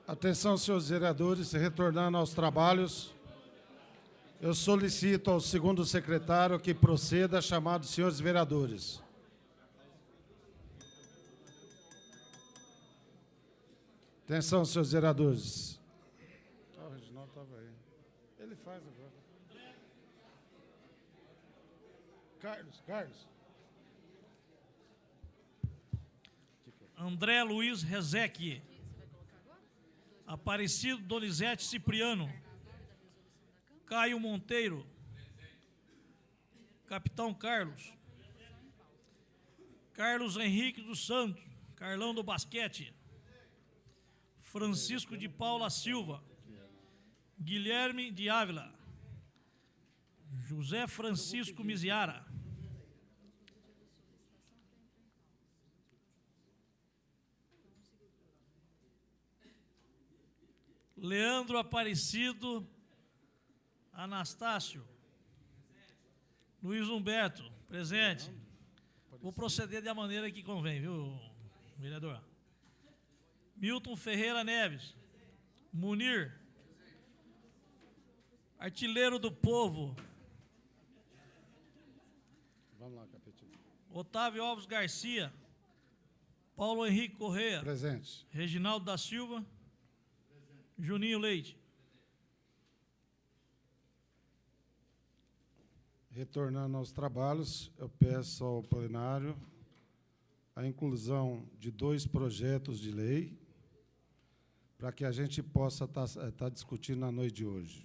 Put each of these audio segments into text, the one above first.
Atenção, senhores vereadores, retornando aos trabalhos, eu solicito ao segundo secretário que proceda a chamar os senhores vereadores. Atenção, senhores vereadores. O Reginaldo estava aí. Ele faz agora. Carlos. André Luiz Rezec. Aparecido Donizete Cipriano. Caio Monteiro. Capitão Carlos. Carlos Henrique dos Santos. Carlão do Basquete. Francisco de Paula Silva. Guilherme de Ávila. José Francisco Miziara. Leandro Aparecido Anastácio. Luiz Humberto, presente. Vou proceder da maneira que convém, viu, vereador? Milton Ferreira Neves. Munir. Artilheiro do Povo. Vamos lá, Capetinho. Otávio Alves Garcia. Paulo Henrique Corrêa. Presente. Reginaldo da Silva. Juninho Leite. Retornando aos trabalhos, eu peço ao plenário a inclusão de 2 projetos de lei para que a gente possa estar discutindo na noite de hoje.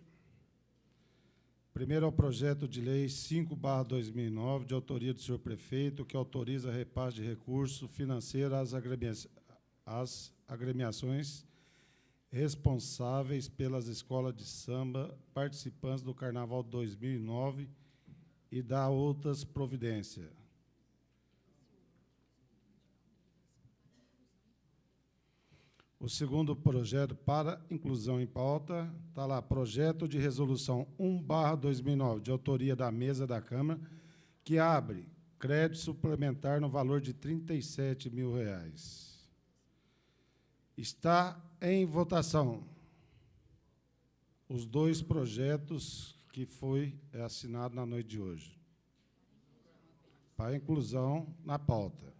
Primeiro é o projeto de lei 5/2009, de autoria do senhor prefeito, que autoriza repasse de recurso financeiro às agremiações responsáveis pelas escolas de samba participantes do Carnaval 2009 e dá outras providências. O segundo projeto para inclusão em pauta, está lá, projeto de resolução 1/2009, de autoria da mesa da Câmara, que abre crédito suplementar no valor de R$ 37 mil. Está em votação os 2 projetos que foi assinado na noite de hoje, para inclusão na pauta.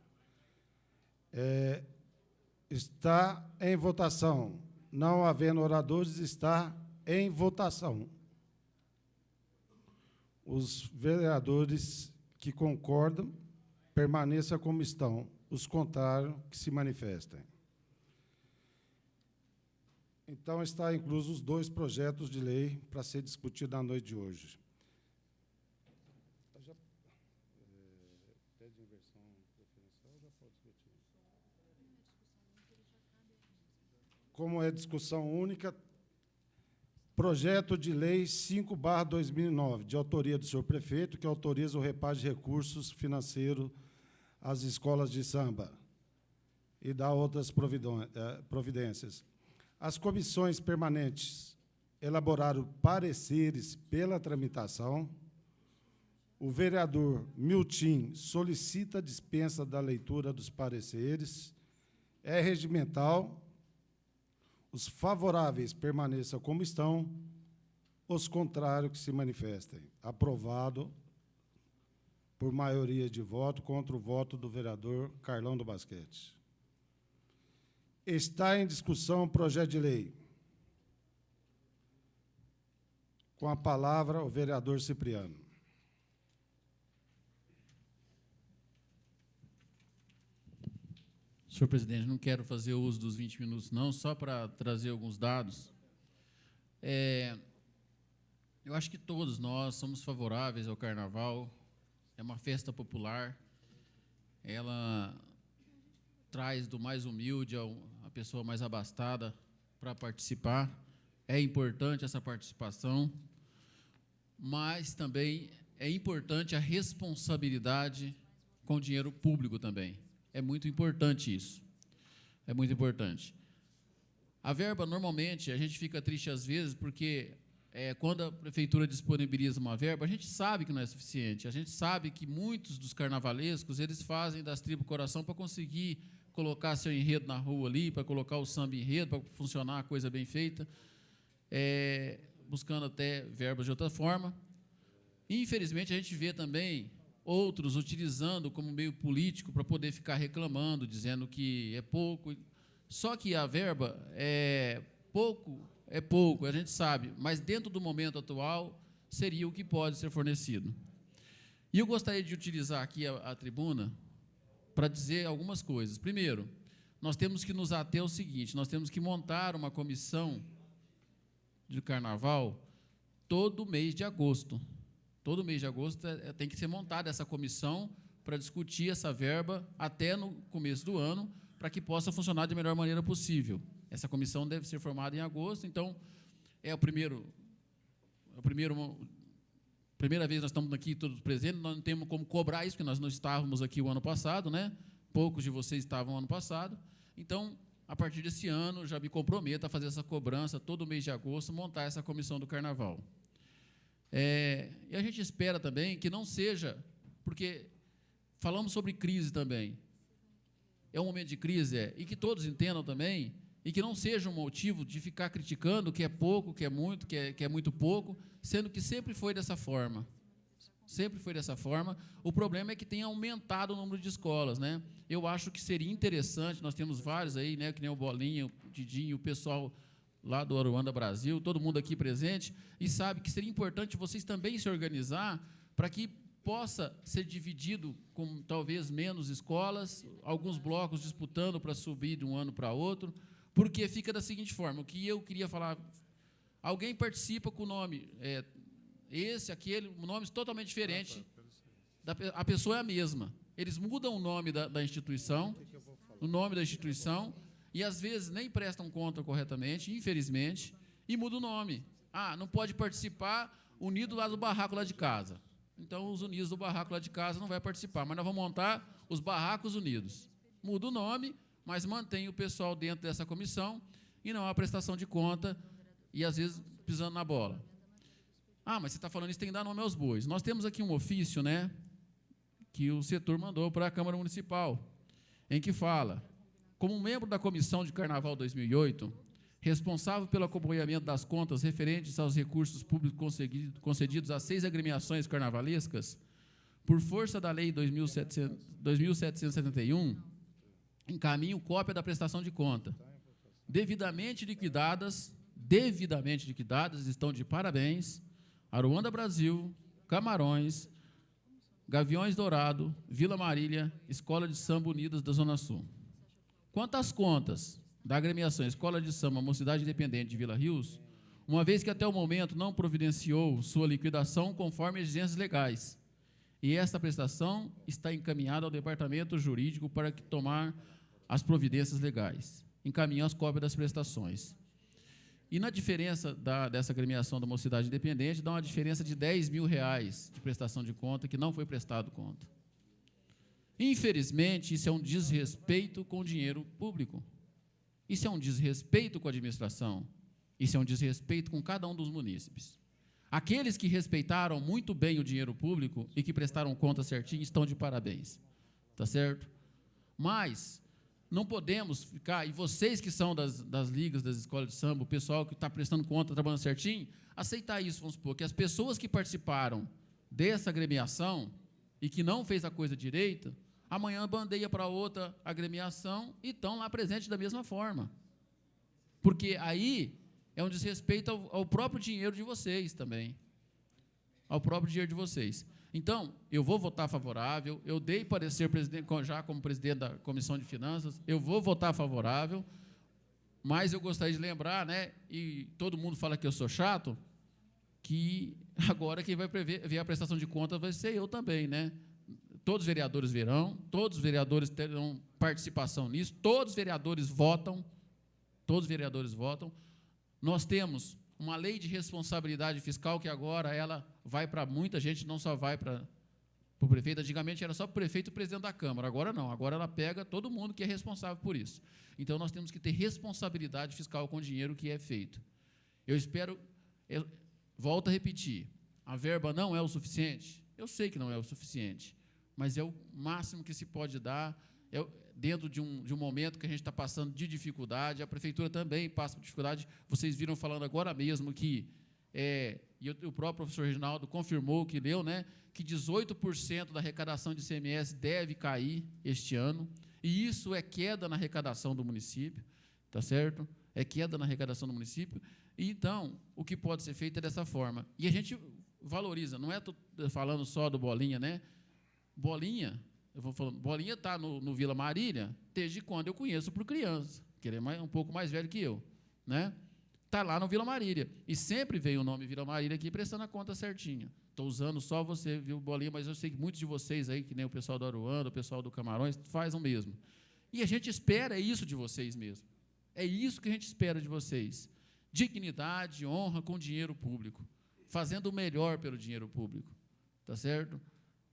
Está em votação. Não havendo oradores, está em votação. Os vereadores que concordam, permaneçam como estão. Os contrários, que se manifestem. Então, está inclusos os 2 projetos de lei para ser discutido na noite de hoje. Pede inversão preferencial, já pode discutir. Como é discussão única, projeto de lei 5/2009, de autoria do senhor prefeito, que autoriza o repasse de recursos financeiros às escolas de samba e dá outras providências. As comissões permanentes elaboraram pareceres pela tramitação. O vereador Miltim solicita a dispensa da leitura dos pareceres. É regimental. Os favoráveis permaneçam como estão. Os contrários que se manifestem. Aprovado por maioria de voto contra o voto do vereador Carlão do Basquete. Está em discussão o projeto de lei. Com a palavra, o vereador Cipriano. Senhor presidente, não quero fazer uso dos 20 minutos, não, só para trazer alguns dados. Eu acho que todos nós somos favoráveis ao Carnaval. É uma festa popular. Ela traz do mais humilde a pessoa mais abastada para participar. É importante essa participação, mas também é importante a responsabilidade com o dinheiro público também. É muito importante isso. É muito importante. A verba, normalmente, a gente fica triste às vezes, porque quando a prefeitura disponibiliza uma verba, a gente sabe que não é suficiente. A gente sabe que muitos dos carnavalescos, eles fazem das tripas coração para conseguir colocar seu enredo na rua ali, para colocar o samba enredo, para funcionar a coisa bem feita, buscando até verbas de outra forma. Infelizmente, a gente vê também outros utilizando como meio político para poder ficar reclamando, dizendo que é pouco. Só que a verba é pouco, a gente sabe, mas dentro do momento atual seria o que pode ser fornecido. E eu gostaria de utilizar aqui a tribuna para dizer algumas coisas. Primeiro, nós temos que nos ater ao seguinte: nós temos que montar uma comissão de carnaval todo mês de agosto. Todo mês de agosto tem que ser montada essa comissão para discutir essa verba até no começo do ano, para que possa funcionar da melhor maneira possível. Essa comissão deve ser formada em agosto, então é primeira vez que nós estamos aqui todos presentes, nós não temos como cobrar isso, porque nós não estávamos aqui o ano passado, né? Poucos de vocês estavam ano passado. Então, a partir desse ano, já me comprometo a fazer essa cobrança todo mês de agosto, montar essa comissão do carnaval. E a gente espera também que não seja, porque falamos sobre crise também, é um momento de crise, e que todos entendam também, e que não seja um motivo de ficar criticando que é pouco, que é muito, que é muito pouco, sendo que sempre foi dessa forma. Sempre foi dessa forma. O problema é que tem aumentado o número de escolas, né? Eu acho que seria interessante, nós temos vários aí, né, que nem o Bolinha, o Didinho, o pessoal lá do Aruanda Brasil, todo mundo aqui presente, e sabe que seria importante vocês também se organizar para que possa ser dividido com talvez menos escolas, alguns blocos disputando para subir de um ano para outro, porque fica da seguinte forma: o que eu queria falar, alguém participa com o nome, esse, aquele, nomes totalmente diferentes, a pessoa é a mesma, eles mudam o nome da instituição, o nome da instituição, e às vezes nem prestam conta corretamente, infelizmente, e muda o nome. Não pode participar unido lá do barraco lá de casa. Então, os unidos do barraco lá de casa não vai participar, mas nós vamos montar os barracos unidos. Muda o nome, mas mantém o pessoal dentro dessa comissão e não há prestação de conta e, às vezes, pisando na bola. Mas você está falando isso, tem que dar nome aos bois. Nós temos aqui um ofício, né, que o setor mandou para a Câmara Municipal, em que fala: como membro da Comissão de Carnaval 2008, responsável pelo acompanhamento das contas referentes aos recursos públicos concedidos a 6 agremiações carnavalescas, por força da Lei 2771, encaminho cópia da prestação de conta. Devidamente liquidadas, estão de parabéns, Aruanda Brasil, Camarões, Gaviões Dourado, Vila Marília, Escola de Samba Unidas da Zona Sul. Quanto às contas da agremiação Escola de Samba Mocidade Independente de Vila Rios, uma vez que até o momento não providenciou sua liquidação conforme exigências legais, e esta prestação está encaminhada ao Departamento Jurídico para que tomar as providências legais. Encaminham as cópias das prestações. E na diferença dessa agremiação da Mocidade Independente, dá uma diferença de R$10 mil de prestação de conta que não foi prestado conta. Infelizmente, isso é um desrespeito com o dinheiro público. Isso é um desrespeito com a administração. Isso é um desrespeito com cada um dos munícipes. Aqueles que respeitaram muito bem o dinheiro público e que prestaram conta certinho estão de parabéns. Tá certo? Mas não podemos ficar, e vocês que são das ligas, das escolas de samba, o pessoal que está prestando conta, trabalhando certinho, aceitar isso, vamos supor, que as pessoas que participaram dessa agremiação e que não fez a coisa direita, amanhã bandeia para outra agremiação e estão lá presentes da mesma forma. Porque aí é um desrespeito ao próprio dinheiro de vocês também. Ao próprio dinheiro de vocês. Então, eu vou votar favorável, eu dei parecer já como presidente da Comissão de Finanças, eu vou votar favorável, mas eu gostaria de lembrar, né, e todo mundo fala que eu sou chato, que agora quem vai ver a prestação de contas vai ser eu também, né? Todos os vereadores verão, todos os vereadores terão participação nisso, todos os vereadores votam, Nós temos uma lei de responsabilidade fiscal que agora ela vai para muita gente, não só vai para o prefeito. Antigamente era só para o prefeito e o presidente da Câmara, agora não, agora ela pega todo mundo que é responsável por isso. Então, nós temos que ter responsabilidade fiscal com o dinheiro que é feito. Eu espero, volto a repetir, a verba não é o suficiente? Eu sei que não é o suficiente, mas é o máximo que se pode dar dentro de um momento que a gente está passando de dificuldade, a prefeitura também passa por dificuldade. Vocês viram falando agora mesmo que, e o próprio professor Reginaldo confirmou que leu, né, que 18% da arrecadação de ICMS deve cair este ano, e isso é queda na arrecadação do município, tá certo? É queda na arrecadação do município. E, então, o que pode ser feito é dessa forma. E a gente valoriza, não é falando só do Bolinha, né? Bolinha está no Vila Marília desde quando eu conheço por criança, que ele é um pouco mais velho que eu, né? Está lá no Vila Marília. E sempre veio o nome Vila Marília aqui, prestando a conta certinho. Estou usando só você, viu, Bolinha, mas eu sei que muitos de vocês aí, que nem o pessoal do Aruanda, o pessoal do Camarões, fazem o mesmo. E a gente espera isso de vocês mesmo. É isso que a gente espera de vocês. Dignidade, honra com dinheiro público, fazendo o melhor pelo dinheiro público. Tá certo?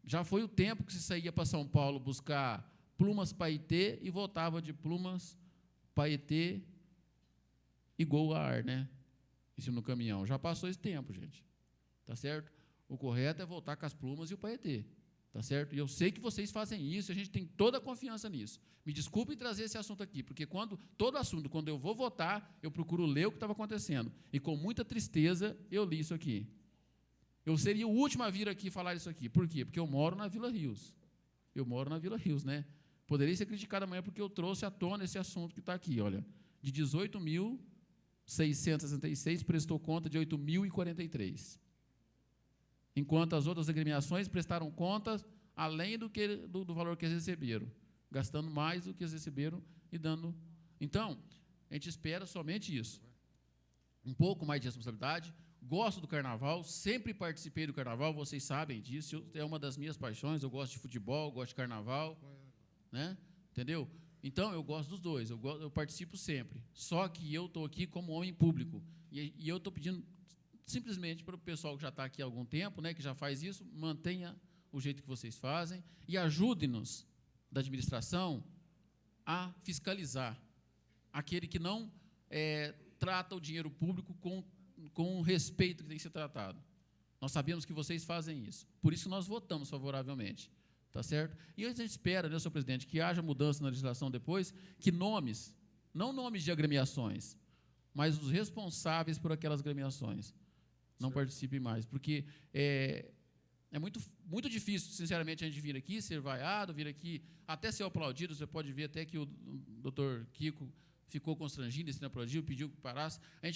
Já foi o tempo que se saía para São Paulo buscar plumas Paetê e voltava de plumas Paetê e Gol a ar, né? Isso no caminhão. Já passou esse tempo, gente. Tá certo? O correto é voltar com as plumas e o Paetê. Tá certo? E eu sei que vocês fazem isso, a gente tem toda a confiança nisso. Me desculpem trazer esse assunto aqui, porque todo assunto, quando eu vou votar, eu procuro ler o que estava acontecendo. E com muita tristeza, eu li isso aqui. Eu seria o último a vir aqui falar isso aqui. Por quê? Porque eu moro na Vila Rios. Eu moro na Vila Rios, né? Poderia ser criticado amanhã porque eu trouxe à tona esse assunto que está aqui, olha. De 18.666, prestou conta de 8.043. Enquanto as outras agremiações prestaram contas além do valor que eles receberam, gastando mais do que eles receberam e dando. Então, a gente espera somente isso. Um pouco mais de responsabilidade. Gosto do carnaval, sempre participei do carnaval, vocês sabem disso, é uma das minhas paixões, eu gosto de futebol, gosto de carnaval, né? Entendeu? Então, eu gosto dos dois, eu participo sempre, só que eu estou aqui como homem público, e eu estou pedindo simplesmente para o pessoal que já está aqui há algum tempo, né, que já faz isso, mantenha o jeito que vocês fazem e ajude-nos, da administração, a fiscalizar aquele que não trata o dinheiro público com o respeito que tem que ser tratado. Nós sabemos que vocês fazem isso, por isso nós votamos favoravelmente, tá certo? E a gente espera, né, senhor presidente, que haja mudança na legislação depois, que nomes, não nomes de agremiações, mas os responsáveis por aquelas agremiações não participem mais, porque é muito difícil, sinceramente, a gente vir aqui, ser vaiado, vir aqui, até ser aplaudido. Você pode ver até que o doutor Kiko ficou constrangido, esse não aplaudiu, pediu que parasse. A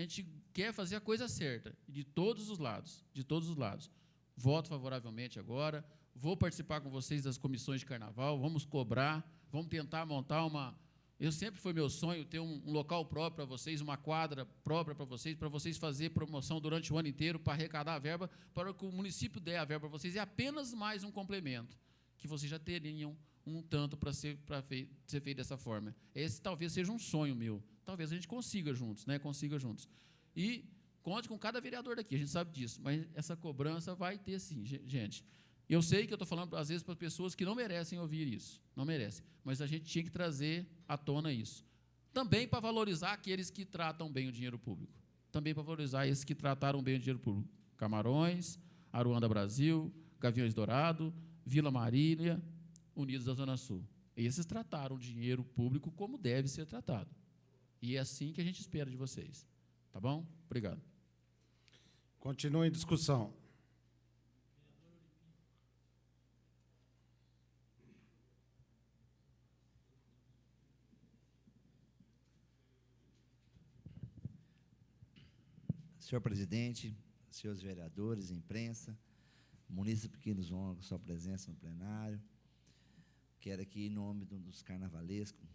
gente quer fazer a coisa certa, de todos os lados, de todos os lados. Voto favoravelmente agora, vou participar com vocês das comissões de carnaval, vamos cobrar, vamos tentar montar sempre foi meu sonho ter um local próprio para vocês, uma quadra própria para vocês fazer promoção durante o ano inteiro, para arrecadar a verba, para que o município dê a verba para vocês, e apenas mais um complemento, que vocês já teriam um tanto para ser feito dessa forma. Esse talvez seja um sonho meu, talvez a gente consiga juntos, né? E conte com cada vereador daqui, a gente sabe disso, mas essa cobrança vai ter sim, gente. Eu sei que eu estou falando, às vezes, para pessoas que não merecem ouvir isso, não merecem, mas a gente tinha que trazer à tona isso. Também para valorizar aqueles que tratam bem o dinheiro público, também para valorizar esses que trataram bem o dinheiro público. Camarões, Aruanda Brasil, Gaviões Dourado, Vila Marília, Unidos da Zona Sul. Esses trataram o dinheiro público como deve ser tratado. E é assim que a gente espera de vocês. Tá bom? Obrigado. Continua em discussão. Senhor presidente, senhores vereadores, imprensa, munícipes que nos honram com sua presença no plenário, quero aqui, em nome dos carnavalescos,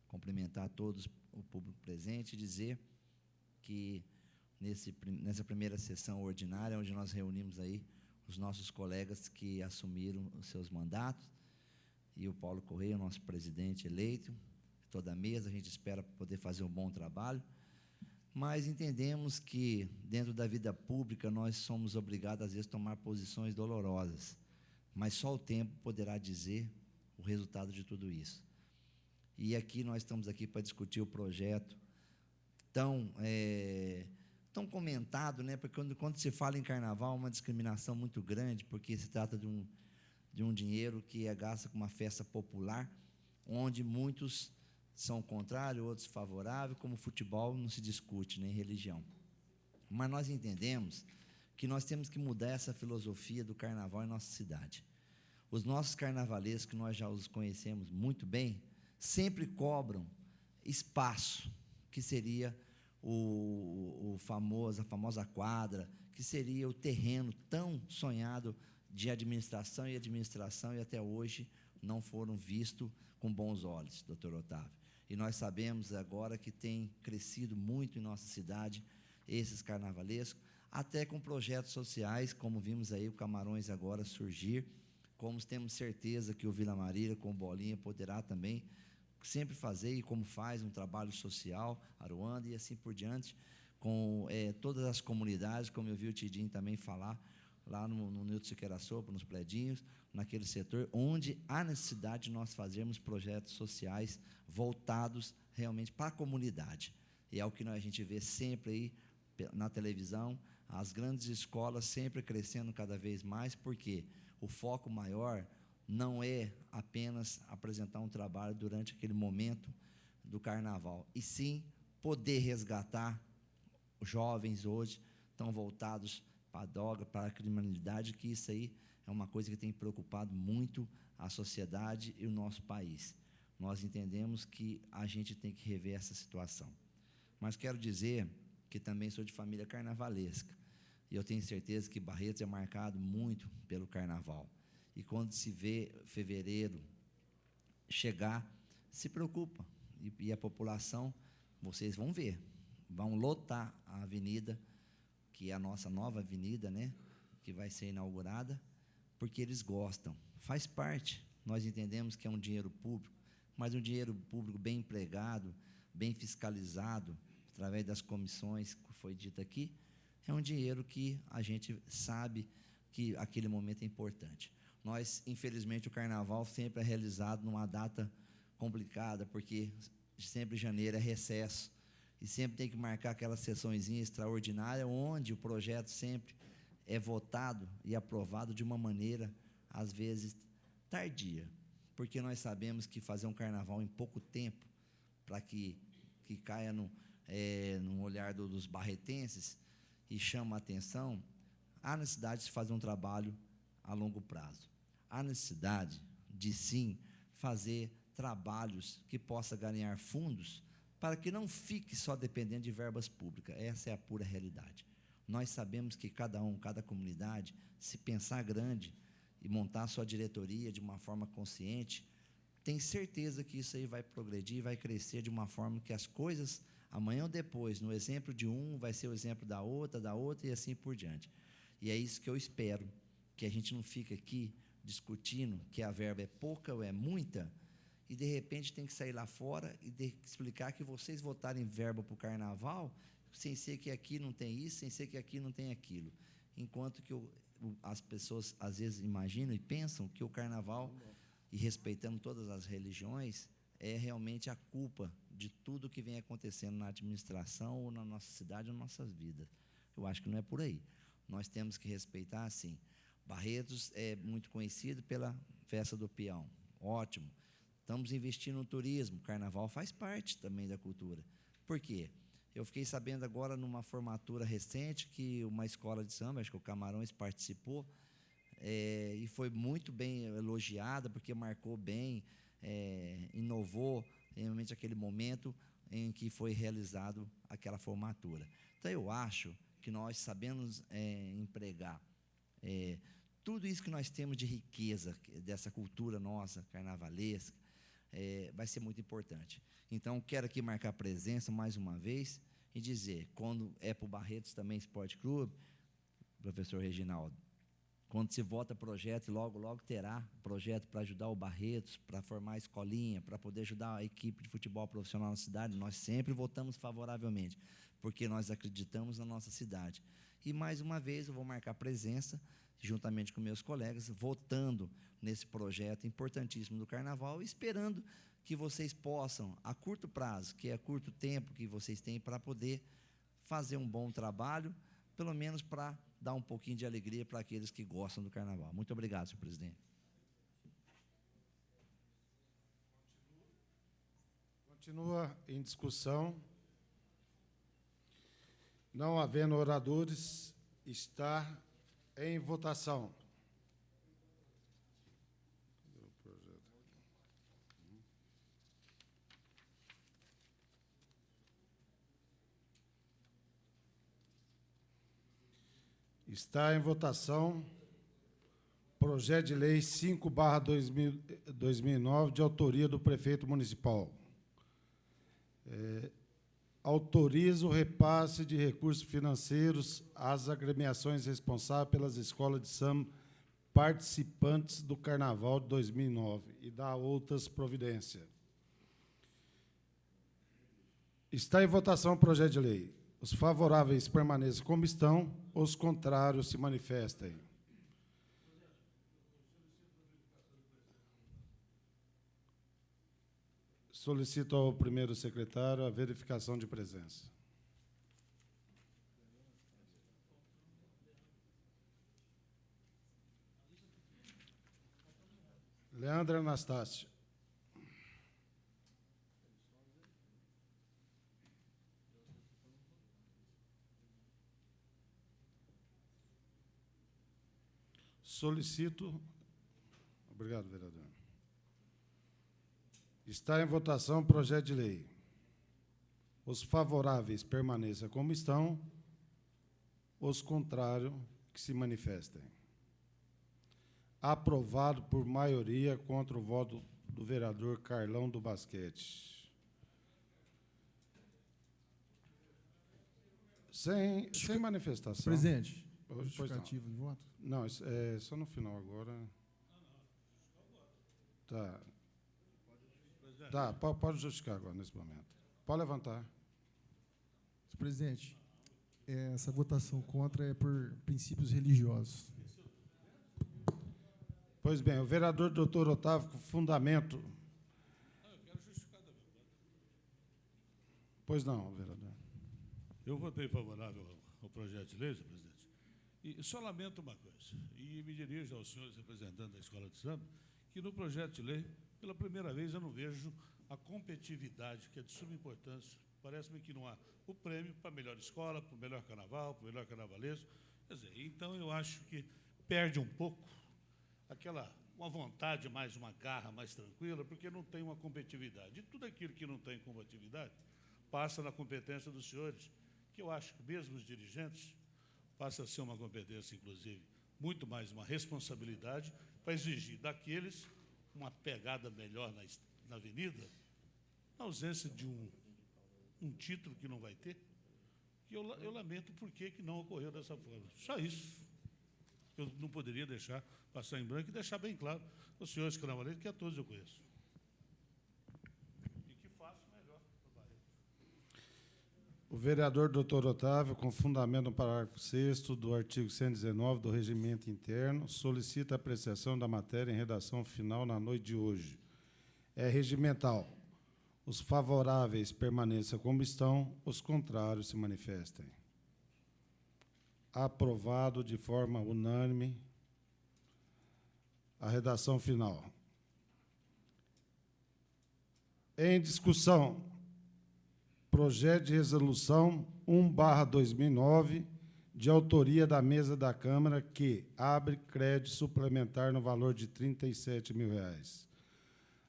cumprimentar todos o público presente e dizer que nessa primeira sessão ordinária, onde nós reunimos aí os nossos colegas que assumiram os seus mandatos, e o Paulo Correia, nosso presidente eleito, toda a mesa, a gente espera poder fazer um bom trabalho, mas entendemos que, dentro da vida pública, nós somos obrigados, às vezes, a tomar posições dolorosas, mas só o tempo poderá dizer o resultado de tudo isso. E aqui nós estamos aqui para discutir o projeto tão comentado, né? Porque quando se fala em carnaval, é uma discriminação muito grande, porque se trata de um dinheiro que é gasto com uma festa popular, onde muitos são contrários, outros favoráveis, como futebol não se discute, nem religião. Mas nós entendemos que nós temos que mudar essa filosofia do carnaval em nossa cidade. Os nossos carnavalescos, que nós já os conhecemos muito bem, sempre cobram espaço, que seria a famosa quadra, que seria o terreno tão sonhado de administração, e até hoje não foram vistos com bons olhos, doutor Otávio. E nós sabemos agora que tem crescido muito em nossa cidade esses carnavalescos, até com projetos sociais, como vimos aí o Camarões agora surgir, como temos certeza que o Vila Marília, com o Bolinha, poderá também sempre fazer, e como faz, um trabalho social, Aruanda, e assim por diante, com todas as comunidades, como eu vi o Tidinho também falar, lá no Nilton Siqueira Sopa, nos predinhos, naquele setor, onde há necessidade de nós fazermos projetos sociais voltados realmente para a comunidade. E é o que a gente vê sempre aí na televisão, as grandes escolas sempre crescendo cada vez mais, porque o foco maior não é apenas apresentar um trabalho durante aquele momento do carnaval, e sim poder resgatar os jovens hoje estão voltados para a droga, para a criminalidade, que isso aí é uma coisa que tem preocupado muito a sociedade e o nosso país. Nós entendemos que a gente tem que rever essa situação. Mas quero dizer que também sou de família carnavalesca, e eu tenho certeza que Barretos é marcado muito pelo carnaval. E quando se vê fevereiro chegar, se preocupa. E a população, vocês vão ver, vão lotar a avenida, que é a nossa nova avenida, né, que vai ser inaugurada, porque eles gostam. Faz parte, nós entendemos que é um dinheiro público, mas um dinheiro público bem empregado, bem fiscalizado, através das comissões que foi dito aqui, é um dinheiro que a gente sabe que aquele momento é importante. Nós, infelizmente, o carnaval sempre é realizado numa data complicada, porque sempre janeiro é recesso, e sempre tem que marcar aquela sessãozinha extraordinária, onde o projeto sempre é votado e aprovado de uma maneira, às vezes, tardia, porque nós sabemos que fazer um carnaval em pouco tempo, para que caia no olhar dos barretenses e chama a atenção, há necessidade de fazer um trabalho a longo prazo. Há necessidade de, sim, fazer trabalhos que possa ganhar fundos para que não fique só dependendo de verbas públicas. Essa é a pura realidade. Nós sabemos que cada comunidade, se pensar grande e montar a sua diretoria de uma forma consciente, tem certeza que isso aí vai progredir, vai crescer de uma forma que as coisas, amanhã ou depois, no exemplo de um, vai ser o exemplo da outra, e assim por diante. E é isso que eu espero, que a gente não fique aqui discutindo que a verba é pouca ou é muita, e de repente tem que sair lá fora e explicar que vocês votarem verba para o carnaval, sem ser que aqui não tem isso, sem ser que aqui não tem aquilo. Enquanto que as pessoas às vezes imaginam e pensam que o carnaval, e respeitando todas as religiões, é realmente a culpa de tudo que vem acontecendo na administração ou na nossa cidade ou nas nossas vidas. Eu acho que não é por aí. Nós temos que respeitar, sim. Barretos é muito conhecido pela festa do peão, ótimo. Estamos investindo no turismo, carnaval faz parte também da cultura. Por quê? Eu fiquei sabendo agora, numa formatura recente, que uma escola de samba, acho que o Camarões participou, e foi muito bem elogiada, porque marcou bem, inovou realmente aquele momento em que foi realizado aquela formatura. Então, eu acho que nós sabemos empregar tudo isso que nós temos de riqueza, dessa cultura nossa, carnavalesca, vai ser muito importante. Então, quero aqui marcar presença mais uma vez e dizer, quando é para o Barretos também Esporte Clube, professor Reginaldo, quando se vota projeto, logo terá projeto para ajudar o Barretos, para formar a escolinha, para poder ajudar a equipe de futebol profissional na cidade, nós sempre votamos favoravelmente, porque nós acreditamos na nossa cidade. E, mais uma vez, eu vou marcar presença, juntamente com meus colegas, votando nesse projeto importantíssimo do Carnaval, esperando que vocês possam, a curto prazo, que é curto tempo que vocês têm para poder fazer um bom trabalho, pelo menos para dar um pouquinho de alegria para aqueles que gostam do Carnaval. Muito obrigado, senhor presidente. Continua em discussão. Não havendo oradores, está em votação. Está em votação projeto de lei 5/2009, de autoria do prefeito municipal. Autoriza o repasse de recursos financeiros às agremiações responsáveis pelas escolas de samba participantes do Carnaval de 2009 e dá outras providências. Está em votação o projeto de lei. Os favoráveis permaneçam como estão, os contrários se manifestem. Solicito ao primeiro secretário a verificação de presença. Leandro Anastácio. Solicito. Obrigado, vereador. Está em votação o projeto de lei. Os favoráveis permaneçam como estão, os contrários que se manifestem. Aprovado por maioria contra o voto do vereador Carlão do Basquete. Sem manifestação. Presidente, Pois não. justificativo de voto? Não, é só no final agora. Tá. Tá, pode justificar agora, nesse momento. Pode levantar. Presidente, essa votação contra é por princípios religiosos. Pois bem, o vereador doutor Otávio, com fundamento. Eu quero justificar também. Pois não, vereador. Eu votei favorável ao projeto de lei, senhor presidente. E só lamento uma coisa, e me dirijo aos senhores representantes da Escola de Samba, que no projeto de lei, pela primeira vez, eu não vejo a competitividade, que é de suma importância. Parece-me que não há o prêmio para a melhor escola, para o melhor carnaval, para o melhor carnavalesco. Quer dizer, então eu acho que perde um pouco uma vontade mais, uma garra mais tranquila, porque não tem uma competitividade. E tudo aquilo que não tem competitividade passa na competência dos senhores, que eu acho que mesmo os dirigentes passa a ser uma competência, inclusive, muito mais uma responsabilidade para exigir daqueles uma pegada melhor na avenida, na ausência de um título que não vai ter. E eu lamento por que não ocorreu dessa forma. Só isso. Eu não poderia deixar passar em branco e deixar bem claro aos senhores carnavaleiros, que a todos eu conheço. E que faço melhor para o O vereador doutor Otávio, com fundamento no parágrafo 6º do artigo 119 do Regimento Interno, solicita a apreciação da matéria em redação final na noite de hoje. É regimental. Os favoráveis permaneçam como estão, os contrários se manifestem. Aprovado de forma unânime a redação final. Em discussão, projeto de resolução 1/2009, de autoria da mesa da Câmara, que abre crédito suplementar no valor de R$ 37.000.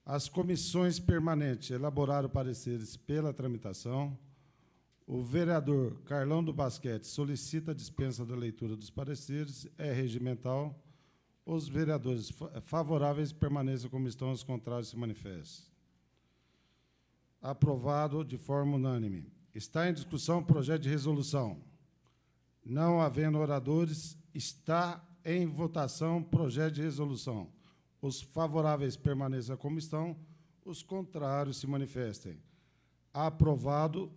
As comissões permanentes elaboraram pareceres pela tramitação. O vereador Carlão do Basquete solicita a dispensa da leitura dos pareceres. É regimental. Os vereadores favoráveis permaneçam como estão, os contrários se manifestem. Aprovado de forma unânime. Está em discussão o projeto de resolução. Não havendo oradores, está em votação o projeto de resolução. Os favoráveis permaneçam como estão, os contrários se manifestem. Aprovado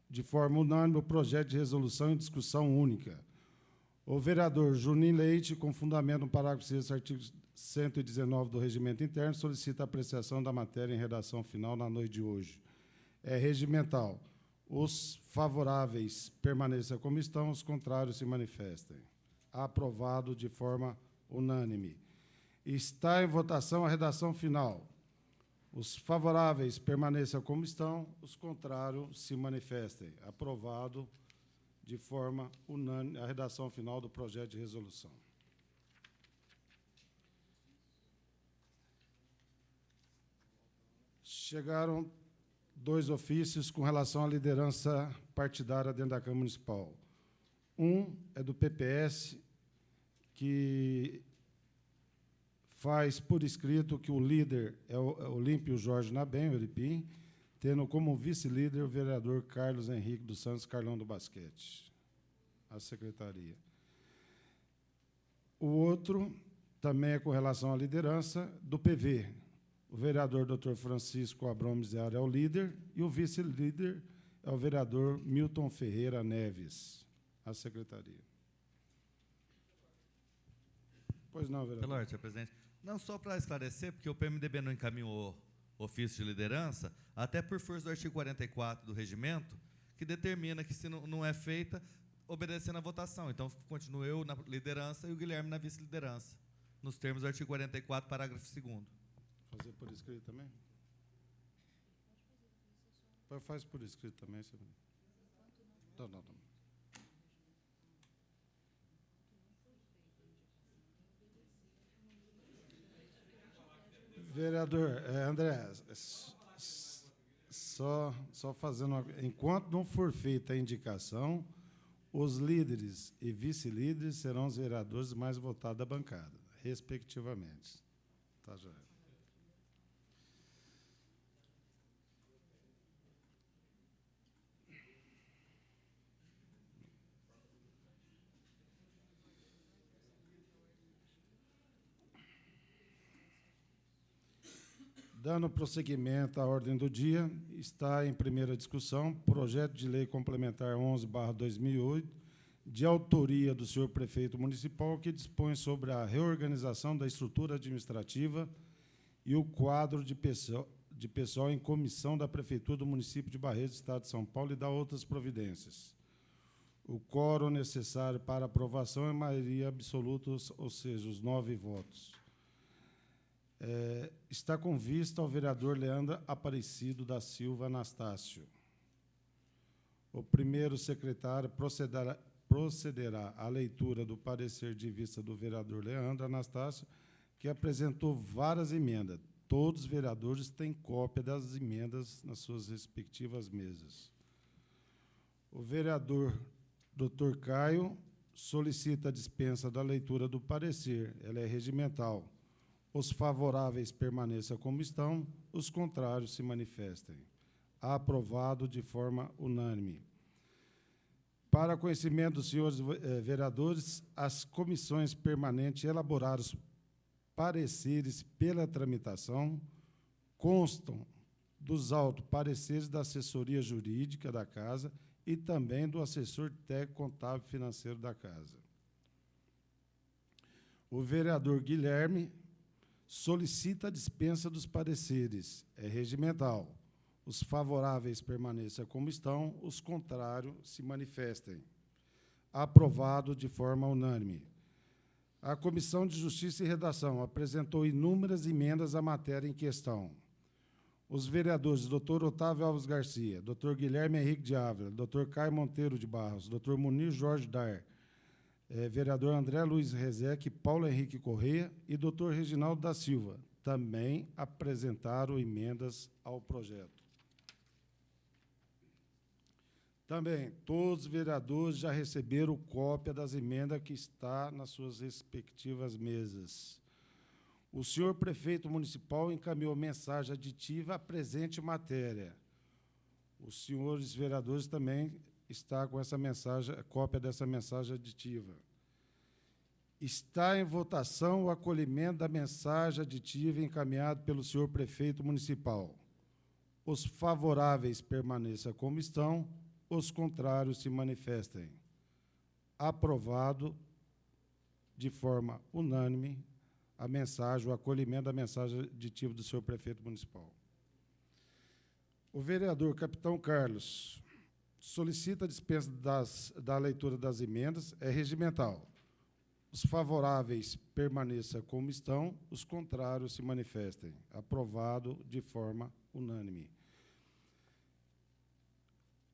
de forma unânime o projeto de resolução em discussão única. O vereador Juninho Leite, com fundamento no parágrafo 6º do artigo 119 do Regimento Interno, solicita a apreciação da matéria em redação final na noite de hoje. É regimental. Os favoráveis permaneçam como estão, os contrários se manifestem. Aprovado de forma unânime. Está em votação a redação final. Os favoráveis permaneçam como estão, os contrários se manifestem. Aprovado de forma unânime a redação final do projeto de resolução. Chegaram 2 ofícios com relação à liderança partidária dentro da Câmara Municipal. Um é do PPS, que faz por escrito que o líder é o Olímpio Jorge Nabem, o Euripim, tendo como vice-líder o vereador Carlos Henrique dos Santos Carlão do Basquete, a secretaria. O outro também é com relação à liderança do PV. O vereador Dr. Francisco Abrão Miseara é o líder e o vice-líder é o vereador Milton Ferreira Neves, a secretaria. Pois não, vereador. Pela ordem, senhor presidente. Não, só para esclarecer, porque o PMDB não encaminhou ofício de liderança, até por força do artigo 44 do regimento, que determina que, se não é feita, obedecendo a votação. Então, continuo eu na liderança e o Guilherme na vice-liderança, nos termos do artigo 44, parágrafo 2º. Fazer por escrito também? Faz por escrito também. Senhor. Não. Vereador André, só fazendo enquanto não for feita a indicação, os líderes e vice-líderes serão os vereadores mais votados da bancada, respectivamente. Tá, já. Dando prosseguimento à ordem do dia, está em primeira discussão projeto de lei complementar 11/2008, de autoria do senhor prefeito municipal, que dispõe sobre a reorganização da estrutura administrativa e o quadro de pessoal em comissão da Prefeitura do município de Barretos, Estado de São Paulo, e dá outras providências. O quórum necessário para aprovação é maioria absoluta, ou seja, os 9 votos. Está com vista ao vereador Leandro Aparecido da Silva Anastácio. O primeiro secretário procederá à leitura do parecer de vista do vereador Leandro Anastácio, que apresentou várias emendas. Todos os vereadores têm cópia das emendas nas suas respectivas mesas. O vereador Dr. Caio solicita a dispensa da leitura do parecer. Ela é regimental. Os favoráveis permaneçam como estão, os contrários se manifestem. Aprovado de forma unânime. Para conhecimento dos senhores vereadores, as comissões permanentes elaboraram os pareceres pela tramitação, constam dos autos pareceres da assessoria jurídica da Casa e também do assessor técnico contábil financeiro da Casa. O vereador Guilherme solicita a dispensa dos pareceres. É regimental. Os favoráveis permaneçam como estão, os contrários se manifestem. Aprovado de forma unânime. A Comissão de Justiça e Redação apresentou inúmeras emendas à matéria em questão. Os vereadores Dr. Otávio Alves Garcia, Dr. Guilherme Henrique de Ávila, Dr. Caio Monteiro de Barros, Dr. Munir Jorge Dar, vereador André Luiz Rezec, Paulo Henrique Correia e Dr. Reginaldo da Silva também apresentaram emendas ao projeto. Também, todos os vereadores já receberam cópia das emendas que está nas suas respectivas mesas. O senhor prefeito municipal encaminhou mensagem aditiva à presente matéria. Os senhores vereadores também está com essa mensagem, cópia dessa mensagem aditiva. Está em votação o acolhimento da mensagem aditiva encaminhada pelo senhor prefeito municipal. Os favoráveis permaneçam como estão, os contrários se manifestem. Aprovado de forma unânime a mensagem, o acolhimento da mensagem aditiva do senhor prefeito municipal. O vereador Capitão Carlos solicita a dispensa da leitura das emendas, é regimental. Os favoráveis permaneçam como estão, os contrários se manifestem. Aprovado de forma unânime.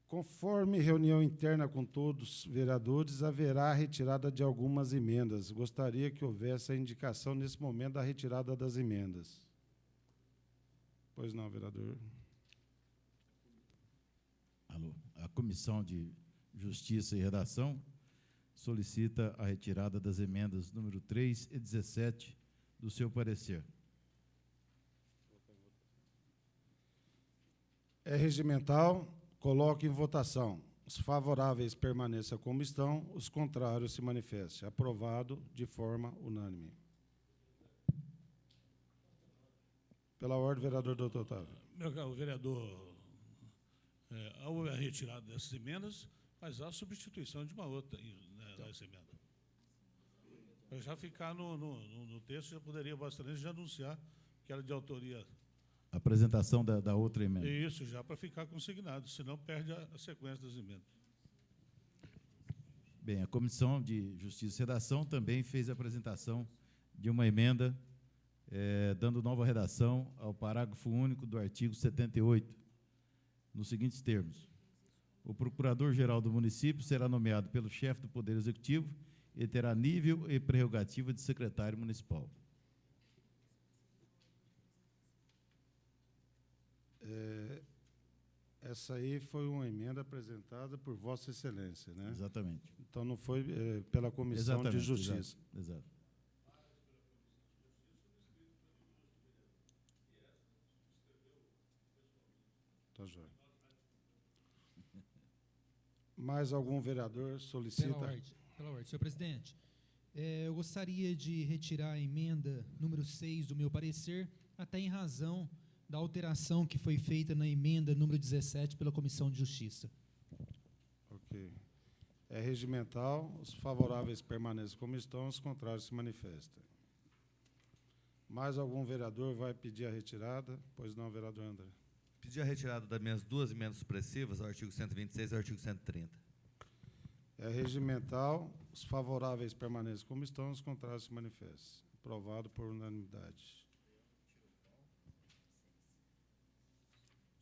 Conforme reunião interna com todos os vereadores, haverá a retirada de algumas emendas. Gostaria que houvesse a indicação, nesse momento, da retirada das emendas. Pois não, vereador. Alô. A Comissão de Justiça e Redação solicita a retirada das emendas número 3 e 17 do seu parecer. É regimental. Coloque em votação. Os favoráveis permaneçam como estão, os contrários se manifestem. Aprovado de forma unânime. Pela ordem, vereador doutor Otávio. Meu caro vereador, houve a retirada dessas emendas, mas há a substituição de uma outra nessa emenda. Para já ficar no texto, já poderia bastante já anunciar que era de autoria. Apresentação da outra emenda. Isso, já para ficar consignado, senão perde a sequência das emendas. Bem, a Comissão de Justiça e Redação também fez a apresentação de uma emenda dando nova redação ao parágrafo único do artigo 78, nos seguintes termos: o Procurador-Geral do município será nomeado pelo chefe do Poder Executivo e terá nível e prerrogativa de secretário municipal. Essa aí foi uma emenda apresentada por Vossa Excelência, né? Exatamente. Então, não foi pela Comissão de Justiça. Exato. Tá joia. Mais algum vereador solicita? Pela ordem. Senhor presidente, eu gostaria de retirar a emenda número 6 do meu parecer, até em razão da alteração que foi feita na emenda número 17 pela Comissão de Justiça. Ok. É regimental. Os favoráveis permaneçam como estão, os contrários se manifestem. Mais algum vereador vai pedir a retirada? Pois não, vereador André. Pedir a retirada das minhas duas emendas supressivas, ao artigo 126 e ao artigo 130. É regimental. Os favoráveis permaneçam como estão, os contrários se manifestem. Aprovado por unanimidade.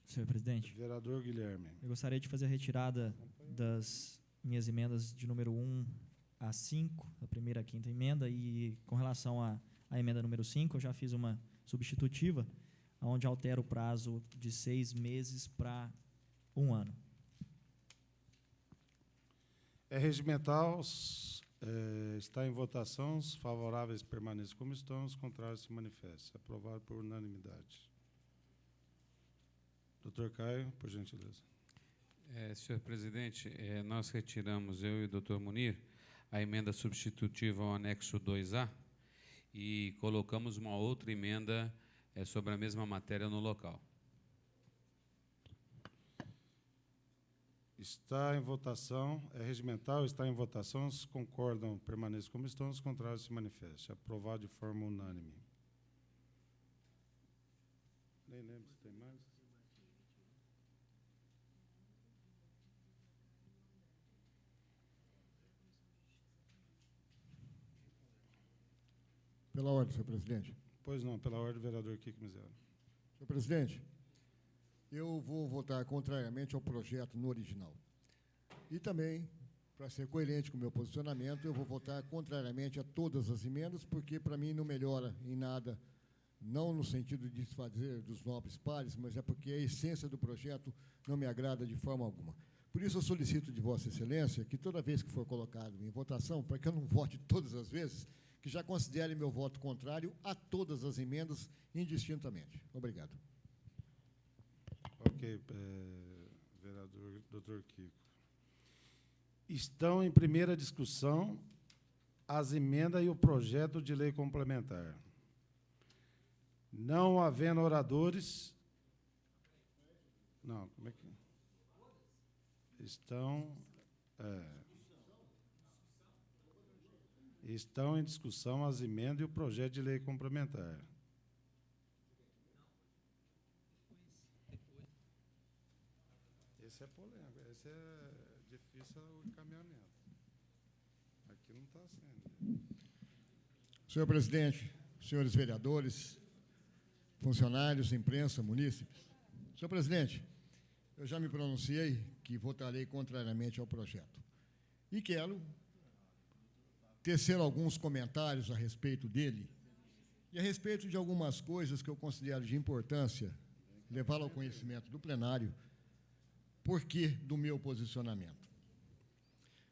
Senhor presidente, Vereador Guilherme. eu gostaria de fazer a retirada das minhas emendas de número 1 a 5, a primeira e a quinta emenda, e com relação à emenda número 5, eu já fiz uma substitutiva, onde altero o prazo de 6 meses para 1 ano. É regimental. Está em votação. Os favoráveis permaneçam como estão, os contrários se manifestem. Aprovado por unanimidade. Doutor Caio, por gentileza. Senhor presidente, nós retiramos, eu e o doutor Munir, a emenda substitutiva ao anexo 2A e colocamos uma outra emenda sobre a mesma matéria no local. Está em votação. É regimental, está em votação. Os concordam, permaneçam como estão, os contrários se manifestem. Aprovado de forma unânime. Nem lembro se tem mais. Pela ordem, senhor presidente. Pois não, pela ordem, vereador Kiko Misério. Senhor presidente, eu vou votar contrariamente ao projeto no original. E também, para ser coerente com o meu posicionamento, eu vou votar contrariamente a todas as emendas, porque, para mim, não melhora em nada, não no sentido de desfazer dos nobres pares, mas é porque a essência do projeto não me agrada de forma alguma. Por isso, eu solicito de Vossa Excelência que, toda vez que for colocado em votação, para que eu não vote todas as vezes, que já considere meu voto contrário a todas as emendas indistintamente. Obrigado. Ok, vereador doutor Kiko. Estão em primeira discussão as emendas e o projeto de lei complementar. Não havendo oradores... Não, como é que... Estão em discussão as emendas e o projeto de lei complementar. Esse é polêmico, esse é difícil o encaminhamento. Senhor presidente, senhores vereadores, funcionários, imprensa, munícipes. Senhor presidente, eu já me pronunciei que votarei contrariamente ao projeto. E quero tecer alguns comentários a respeito dele e a respeito de algumas coisas que eu considero de importância levá-lo ao conhecimento do plenário, porquê do meu posicionamento.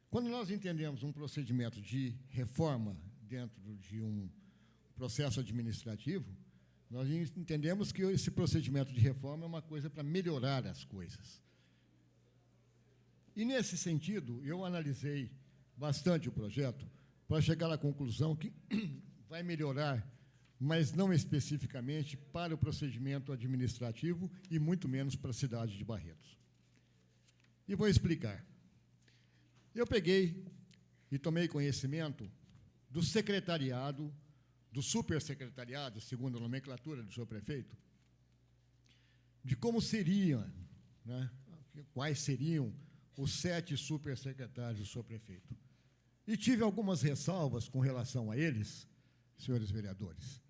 Quando nós entendemos um procedimento de reforma dentro de um processo administrativo, nós entendemos que esse procedimento de reforma é uma coisa para melhorar as coisas. E, nesse sentido, eu analisei bastante o projeto para chegar à conclusão que vai melhorar, mas não especificamente para o procedimento administrativo e muito menos para a cidade de Barretos. E vou explicar. Eu peguei e tomei conhecimento do secretariado, do supersecretariado, segundo a nomenclatura do senhor prefeito, de como seria, né, quais seriam os 7 supersecretários do senhor prefeito. E tive algumas ressalvas com relação a eles, senhores vereadores.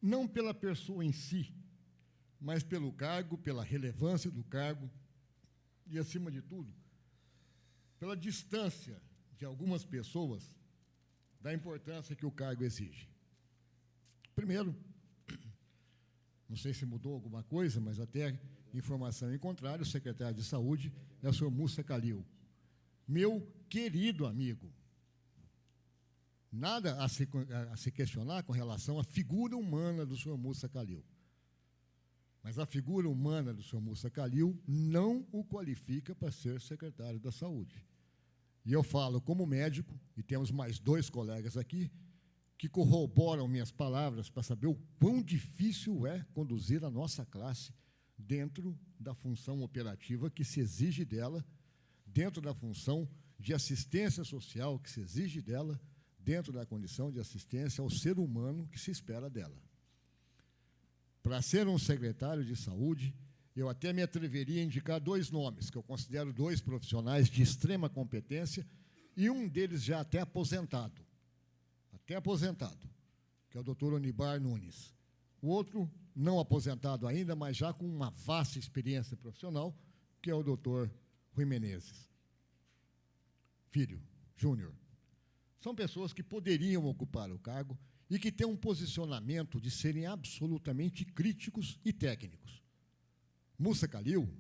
Não pela pessoa em si, mas pelo cargo, pela relevância do cargo e, acima de tudo, pela distância de algumas pessoas da importância que o cargo exige. Primeiro, não sei se mudou alguma coisa, mas até informação em contrário, o secretário de Saúde é o senhor Mussa Calil, meu querido amigo. Nada a se questionar com relação à figura humana do senhor Mussa Calil. Mas a figura humana do senhor Mussa Calil não o qualifica para ser secretário da Saúde. E eu falo como médico, e temos mais 2 colegas aqui, que corroboram minhas palavras para saber o quão difícil é conduzir a nossa classe dentro da função operativa que se exige dela, dentro da função de assistência social que se exige dela, dentro da condição de assistência ao ser humano que se espera dela. Para ser um secretário de saúde, eu até me atreveria a indicar 2 nomes, que eu considero 2 profissionais de extrema competência, e um deles já até aposentado, que é o doutor Onibar Nunes. O outro, não aposentado ainda, mas já com uma vasta experiência profissional, que é o doutor Rui Menezes Filho, Júnior. São pessoas que poderiam ocupar o cargo e que têm um posicionamento de serem absolutamente críticos e técnicos. Mussa Calil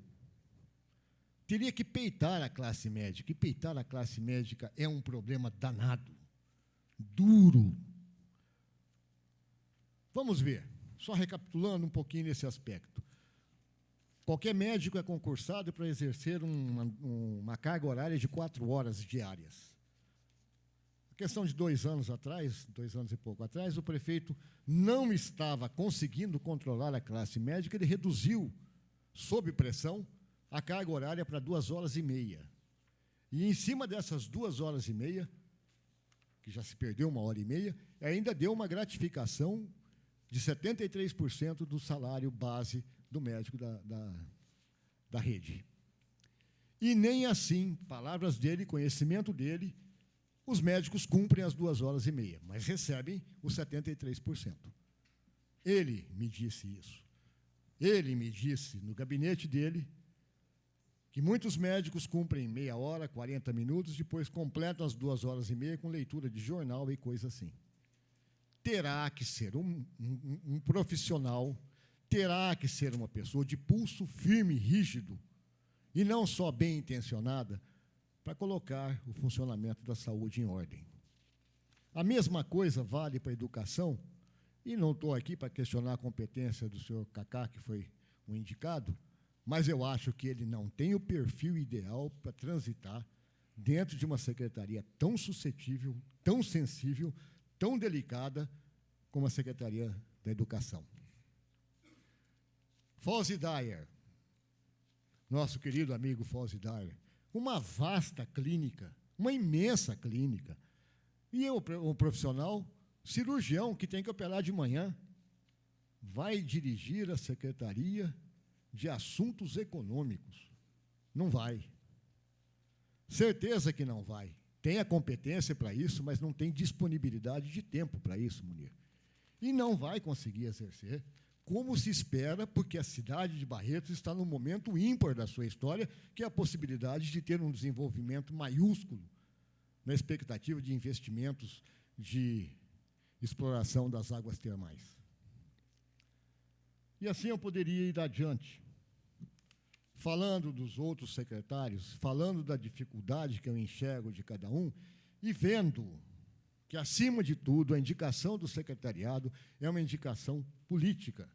teria que peitar a classe médica, e peitar a classe médica é um problema danado, duro. Vamos ver, só recapitulando um pouquinho nesse aspecto. Qualquer médico é concursado para exercer uma carga horária de 4 horas diárias. A questão de 2 anos atrás, 2 anos e pouco atrás, o prefeito não estava conseguindo controlar a classe médica, ele reduziu, sob pressão, a carga horária para 2 horas e meia. E, em cima dessas 2 horas e meia, que já se perdeu 1 hora e meia, ainda deu uma gratificação de 73% do salário base do médico da rede. E nem assim, palavras dele, conhecimento dele, os médicos cumprem as 2 horas e meia, mas recebem os 73%. Ele me disse isso. Ele me disse, no gabinete dele, que muitos médicos cumprem meia hora, 40 minutos, depois completam as 2 horas e meia com leitura de jornal e coisa assim. Terá que ser um profissional, terá que ser uma pessoa de pulso firme, rígido, e não só bem intencionada, para colocar o funcionamento da saúde em ordem. A mesma coisa vale para a educação, e não estou aqui para questionar a competência do senhor Cacá, que foi o indicado, mas eu acho que ele não tem o perfil ideal para transitar dentro de uma secretaria tão suscetível, tão sensível, tão delicada como a Secretaria da Educação. Fawzi Dyer, nosso querido amigo Fawzi Dyer, uma vasta clínica, uma imensa clínica, e um profissional cirurgião que tem que operar de manhã, vai dirigir a Secretaria de Assuntos Econômicos. Não vai. Certeza que não vai. tem a competência para isso, mas não tem disponibilidade de tempo para isso, Munir. E não vai conseguir exercer como se espera, porque a cidade de Barretos está num momento ímpar da sua história, que é a possibilidade de ter um desenvolvimento maiúsculo na expectativa de investimentos de exploração das águas termais. E assim eu poderia ir adiante, falando dos outros secretários, falando da dificuldade que eu enxergo de cada um, e vendo que, acima de tudo, a indicação do secretariado é uma indicação política.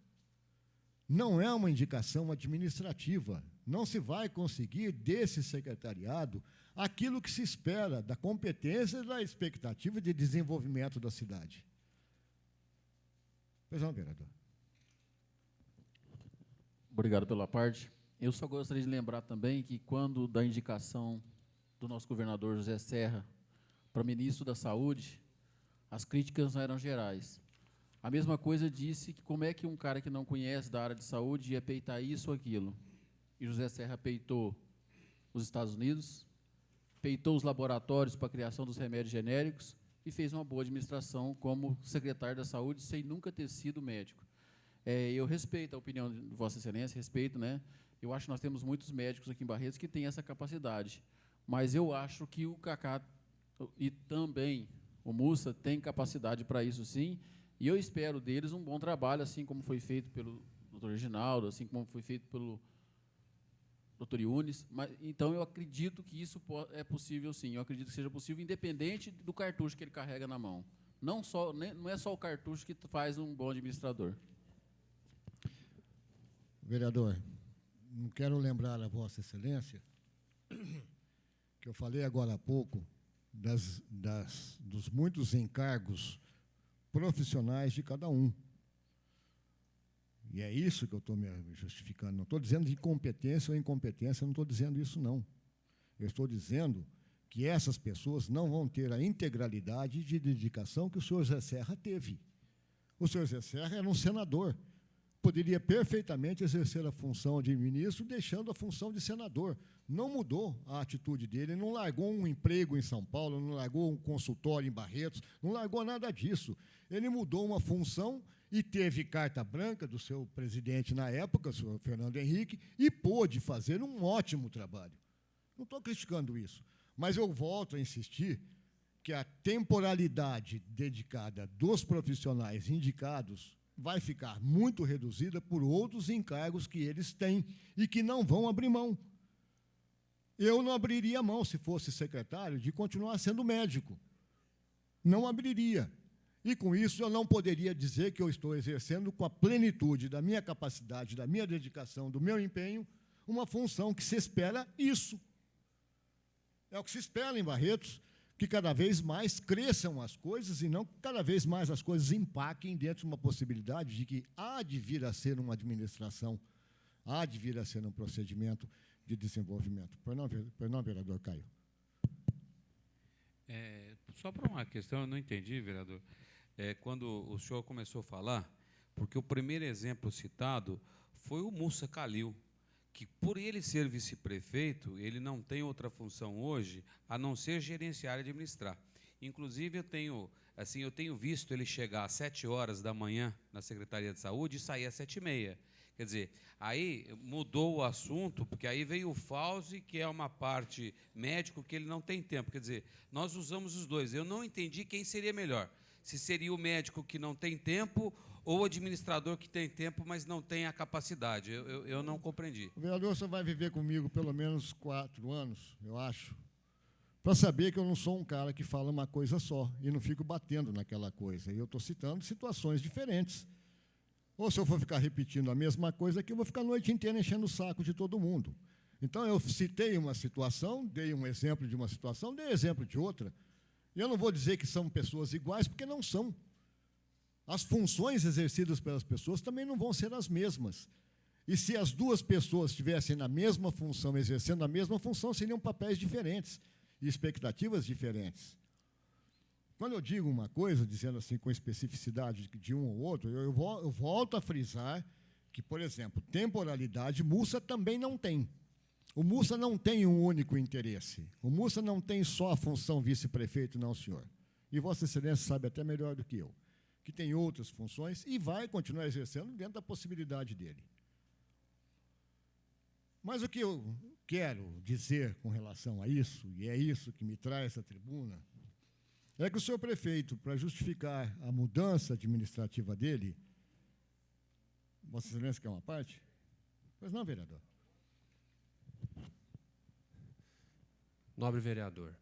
Não é uma indicação administrativa. Não se vai conseguir desse secretariado aquilo que se espera da competência e da expectativa de desenvolvimento da cidade. Pois não, vereador. Obrigado pela parte. Eu só gostaria de lembrar também que, quando da indicação do nosso governador José Serra para ministro da Saúde, as críticas não eram gerais. A mesma coisa disse que como é que um cara que não conhece da área de saúde ia peitar isso ou aquilo. E José Serra peitou os Estados Unidos, peitou os laboratórios para a criação dos remédios genéricos e fez uma boa administração como secretário da Saúde, sem nunca ter sido médico. Eu respeito a opinião de Vossa Excelência, respeito, né? Eu acho que nós temos muitos médicos aqui em Barretos que têm essa capacidade, mas eu acho que o Cacá e também o Mussa têm capacidade para isso, sim, e eu espero deles um bom trabalho, assim como foi feito pelo doutor Reginaldo, assim como foi feito pelo doutor Yunes. Então, eu acredito que isso é possível, sim. Eu acredito que seja possível, independente do cartucho que ele carrega na mão. Não é só o cartucho que faz um bom administrador. Vereador, não quero lembrar a Vossa Excelência que eu falei agora há pouco dos muitos encargos profissionais de cada um. E é isso que eu estou me justificando. Não estou dizendo de incompetência ou incompetência, não estou dizendo isso, não. Eu estou dizendo que essas pessoas não vão ter a integralidade de dedicação que o senhor Zé Serra teve. O senhor Zé Serra era um senador. Poderia perfeitamente exercer a função de ministro, deixando a função de senador. Não mudou a atitude dele, não largou um emprego em São Paulo, não largou um consultório em Barretos, não largou nada disso. Ele mudou uma função e teve carta branca do seu presidente na época, o senhor Fernando Henrique, e pôde fazer um ótimo trabalho. Não estou criticando isso, mas eu volto a insistir que a temporalidade dedicada dos profissionais indicados vai ficar muito reduzida por outros encargos que eles têm e que não vão abrir mão. Eu não abriria mão, se fosse secretário, de continuar sendo médico. Não abriria. E, com isso, eu não poderia dizer que eu estou exercendo com a plenitude da minha capacidade, da minha dedicação, do meu empenho, uma função que se espera isso. É o que se espera em Barretos, que cada vez mais cresçam as coisas e não que cada vez mais as coisas empaquem dentro de uma possibilidade de que há de vir a ser uma administração, há de vir a ser um procedimento de desenvolvimento. Pois não, vereador Caio? Só para uma questão, eu não entendi, vereador. Quando o senhor começou a falar, porque o primeiro exemplo citado foi o Mussa Calil, que, por ele ser vice-prefeito, ele não tem outra função hoje a não ser gerenciar e administrar. Inclusive, eu tenho visto ele chegar às 7h da manhã na Secretaria de Saúde e sair às 7h30. Quer dizer, aí mudou o assunto, porque aí veio o Fauzi, que é uma parte médico que ele não tem tempo. Quer dizer, nós usamos os dois. Eu não entendi quem seria melhor. Se seria o médico que não tem tempo ou o administrador que tem tempo, mas não tem a capacidade. Eu não compreendi. O vereador só vai viver comigo pelo menos 4 anos, eu acho, para saber que eu não sou um cara que fala uma coisa só e não fico batendo naquela coisa. E eu estou citando situações diferentes. Ou se eu for ficar repetindo a mesma coisa aqui, eu vou ficar a noite inteira enchendo o saco de todo mundo. Então, eu citei uma situação, dei um exemplo de uma situação, dei exemplo de outra. E eu não vou dizer que são pessoas iguais, porque não são. As funções exercidas pelas pessoas também não vão ser as mesmas. E se as duas pessoas estivessem na mesma função, exercendo a mesma função, seriam papéis diferentes e expectativas diferentes. Quando eu digo uma coisa, dizendo assim com especificidade de um ou outro, eu volto a frisar que, por exemplo, temporalidade, Mussa também não tem. O Mussa não tem um único interesse. O Mussa não tem só a função vice-prefeito, não, senhor. E Vossa Excelência sabe até melhor do que eu, que tem outras funções e vai continuar exercendo dentro da possibilidade dele. Mas o que eu quero dizer com relação a isso, e é isso que me traz à tribuna, é que o senhor prefeito, para justificar a mudança administrativa dele, Vossa Excelência quer uma parte? Pois não, vereador. Nobre vereador,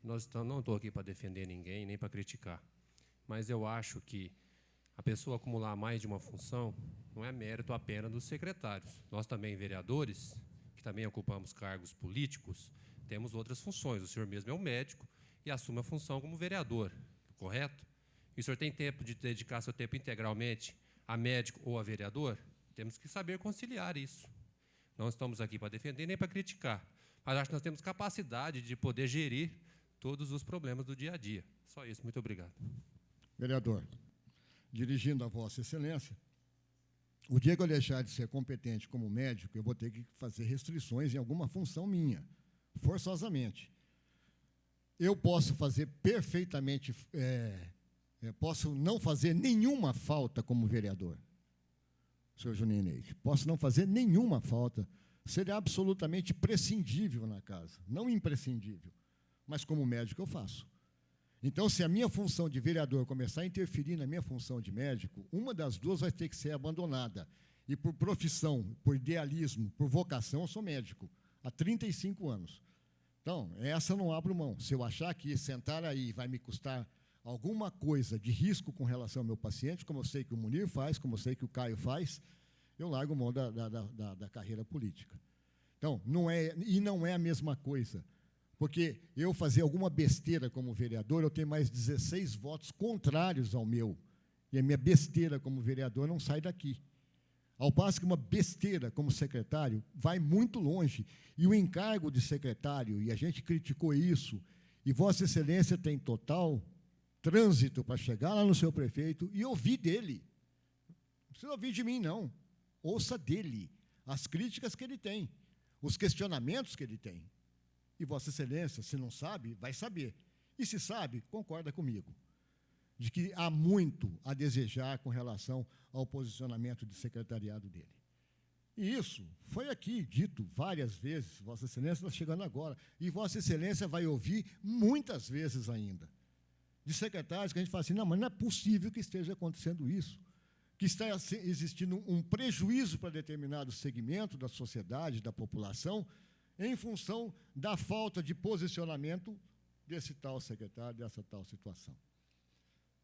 não estou aqui para defender ninguém, nem para criticar, mas eu acho que a pessoa acumular mais de uma função não é mérito apenas dos secretários. Nós também, vereadores, que também ocupamos cargos políticos, temos outras funções. O senhor mesmo é um médico e assume a função como vereador, correto? E o senhor tem tempo de dedicar seu tempo integralmente a médico ou a vereador? Temos que saber conciliar isso. Não estamos aqui para defender nem para criticar, mas acho que nós temos capacidade de poder gerir todos os problemas do dia a dia. Só isso, muito obrigado. Vereador, dirigindo a Vossa Excelência, o dia que eu deixar de ser competente como médico, eu vou ter que fazer restrições em alguma função minha, forçosamente. Eu posso fazer perfeitamente, posso não fazer nenhuma falta como vereador, senhor Juninho Neide. Posso não fazer nenhuma falta, seria absolutamente prescindível na casa, não imprescindível, mas como médico eu faço. Então, se a minha função de vereador começar a interferir na minha função de médico, uma das duas vai ter que ser abandonada. E por profissão, por idealismo, por vocação, eu sou médico, há 35 anos. Então, essa eu não abro mão. Se eu achar que sentar aí vai me custar alguma coisa de risco com relação ao meu paciente, como eu sei que o Munir faz, como eu sei que o Caio faz, eu largo mão da carreira política. Então, não é a mesma coisa. Porque eu fazer alguma besteira como vereador, eu tenho mais 16 votos contrários ao meu. E a minha besteira como vereador não sai daqui. Ao passo que uma besteira como secretário vai muito longe. E o encargo de secretário, e a gente criticou isso, e Vossa Excelência tem total trânsito para chegar lá no seu prefeito e ouvir dele. Não precisa ouvir de mim, não. Ouça dele as críticas que ele tem, os questionamentos que ele tem. E Vossa Excelência, se não sabe, vai saber. E se sabe, concorda comigo, de que há muito a desejar com relação ao posicionamento de secretariado dele. E isso foi aqui dito várias vezes, Vossa Excelência está chegando agora, e Vossa Excelência vai ouvir muitas vezes ainda, de secretários que a gente fala assim, não, mas não é possível que esteja acontecendo isso, que está existindo um prejuízo para determinado segmento da sociedade, da população, em função da falta de posicionamento desse tal secretário, dessa tal situação.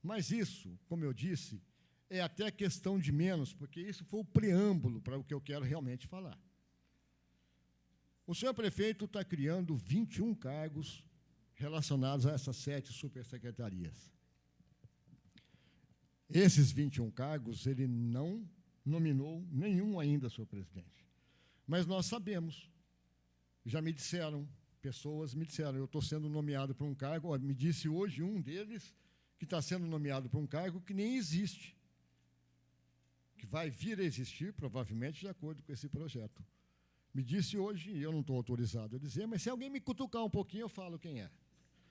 Mas isso, como eu disse, é até questão de menos, porque isso foi o preâmbulo para o que eu quero realmente falar. O senhor prefeito está criando 21 cargos relacionados a essas 7 supersecretarias. Esses 21 cargos, ele não nominou nenhum ainda, senhor presidente. Mas nós sabemos, já me disseram, pessoas me disseram, eu estou sendo nomeado para um cargo, me disse hoje um deles que está sendo nomeado para um cargo que nem existe, que vai vir a existir, provavelmente, de acordo com esse projeto. Me disse hoje, e eu não estou autorizado a dizer, mas se alguém me cutucar um pouquinho, eu falo quem é.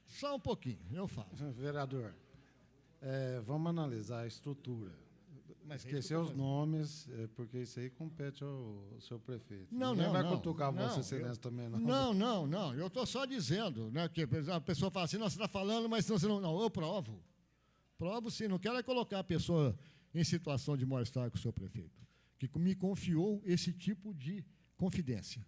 Só um pouquinho, eu falo. Vereador, vamos analisar a estrutura. Mas esquecer os nomes, porque isso aí compete ao seu prefeito. Não, Ninguém não, vai não. cutucar Vossa Não, Excelência também, não. Não. Eu estou só dizendo, né, que a pessoa fala assim, não, você está falando, mas você não... Não, eu provo. Provo sim, não quero é colocar a pessoa em situação de mal-estar com o seu prefeito, que me confiou esse tipo de confidência.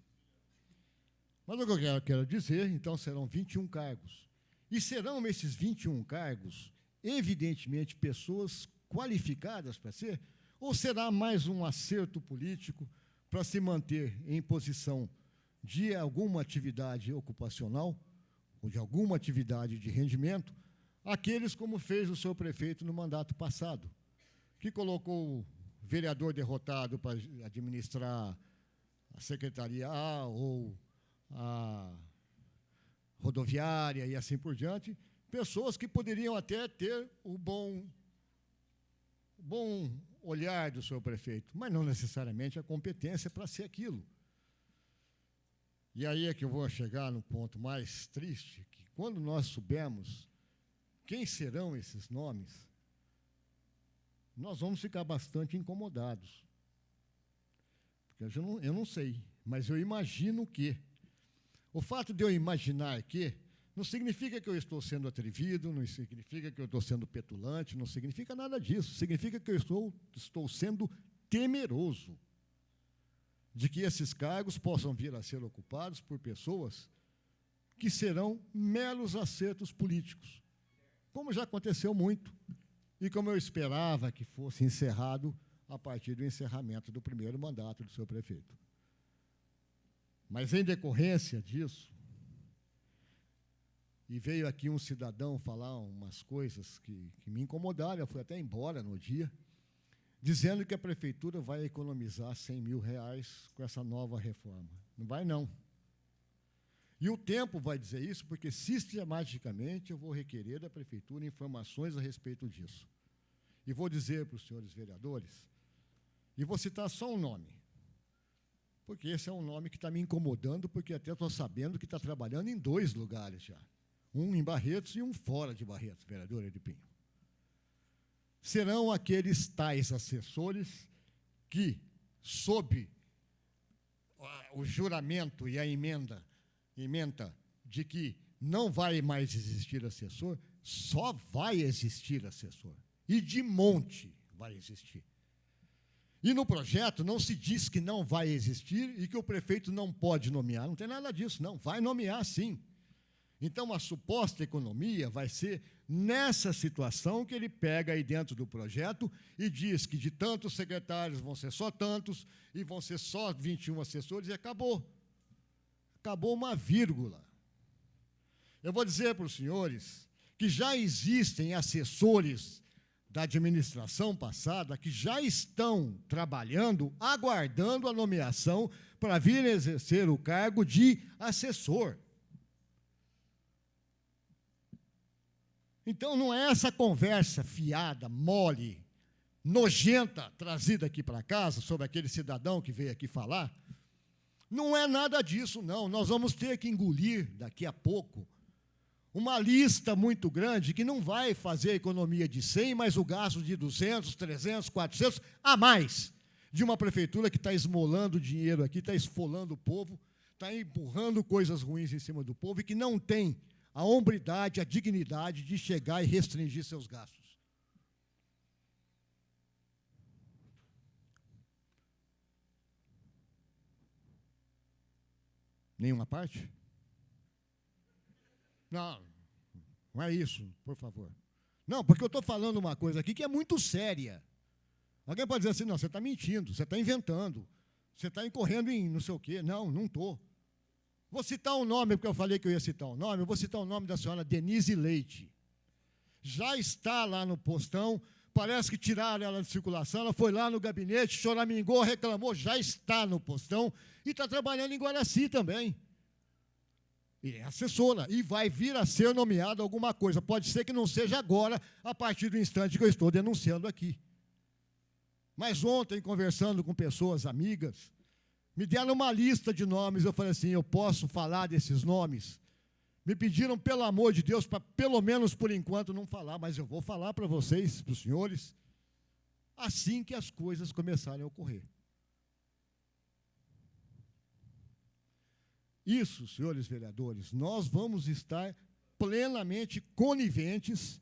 Mas o que eu quero dizer, então, serão 21 cargos. E serão esses 21 cargos, evidentemente, pessoas qualificadas para ser, ou será mais um acerto político para se manter em posição de alguma atividade ocupacional, ou de alguma atividade de rendimento, aqueles como fez o seu prefeito no mandato passado, que colocou o vereador derrotado para administrar a Secretaria A ou a rodoviária e assim por diante, pessoas que poderiam até ter o bom olhar do seu prefeito, mas não necessariamente a competência para ser aquilo. E aí é que eu vou chegar no ponto mais triste, que quando nós soubermos quem serão esses nomes, nós vamos ficar bastante incomodados. Porque eu não sei, mas eu imagino que. O fato de eu imaginar que não significa que eu estou sendo atrevido, não significa que eu estou sendo petulante, não significa nada disso. Significa que eu estou sendo temeroso de que esses cargos possam vir a ser ocupados por pessoas que serão meros acertos políticos, como já aconteceu muito, e como eu esperava que fosse encerrado a partir do encerramento do primeiro mandato do seu prefeito. Mas, em decorrência disso, e veio aqui um cidadão falar umas coisas que me incomodaram, eu fui até embora no dia, dizendo que a prefeitura vai economizar R$100 mil com essa nova reforma. Não vai, não. E o tempo vai dizer isso, porque sistematicamente eu vou requerer da prefeitura informações a respeito disso. E vou dizer para os senhores vereadores, e vou citar só um nome, porque esse é um nome que está me incomodando, porque até estou sabendo que está trabalhando em 2 lugares já. Um em Barretos e um fora de Barretos, vereador Edipinho. Serão aqueles tais assessores que, sob o juramento e a emenda de que não vai mais existir assessor, só vai existir assessor. E de monte vai existir. E no projeto não se diz que não vai existir e que o prefeito não pode nomear. Não tem nada disso, não. Vai nomear, sim. Então, a suposta economia vai ser nessa situação que ele pega aí dentro do projeto e diz que de tantos secretários vão ser só tantos e vão ser só 21 assessores e acabou. Acabou uma vírgula. Eu vou dizer para os senhores que já existem assessores da administração passada que já estão trabalhando, aguardando a nomeação para vir exercer o cargo de assessor. Então, não é essa conversa fiada, mole, nojenta, trazida aqui para casa, sobre aquele cidadão que veio aqui falar. Não é nada disso, não. Nós vamos ter que engolir, daqui a pouco, uma lista muito grande que não vai fazer a economia de 100, mas o gasto de 200, 300, 400, a mais, de uma prefeitura que está esmolando dinheiro aqui, está esfolando o povo, está empurrando coisas ruins em cima do povo e que não tem a hombridade, a dignidade de chegar e restringir seus gastos. Nenhuma parte? Não é isso, por favor. Não, porque eu estou falando uma coisa aqui que é muito séria. Alguém pode dizer assim, não, você está mentindo, você está inventando, você está incorrendo em não sei o quê. Não, não estou. Vou citar um nome, porque eu falei que eu ia citar um nome, eu vou citar o nome da senhora Denise Leite. Já está lá no postão, parece que tiraram ela de circulação, ela foi lá no gabinete, choramingou, reclamou, já está no postão e está trabalhando em Guaraci também. E é assessora, e vai vir a ser nomeada alguma coisa. Pode ser que não seja agora, a partir do instante que eu estou denunciando aqui. Mas ontem, conversando com pessoas amigas, me deram uma lista de nomes, eu falei assim, eu posso falar desses nomes? Me pediram, pelo amor de Deus, para pelo menos por enquanto não falar, mas eu vou falar para vocês, para os senhores, assim que as coisas começarem a ocorrer. Isso, senhores vereadores, nós vamos estar plenamente coniventes,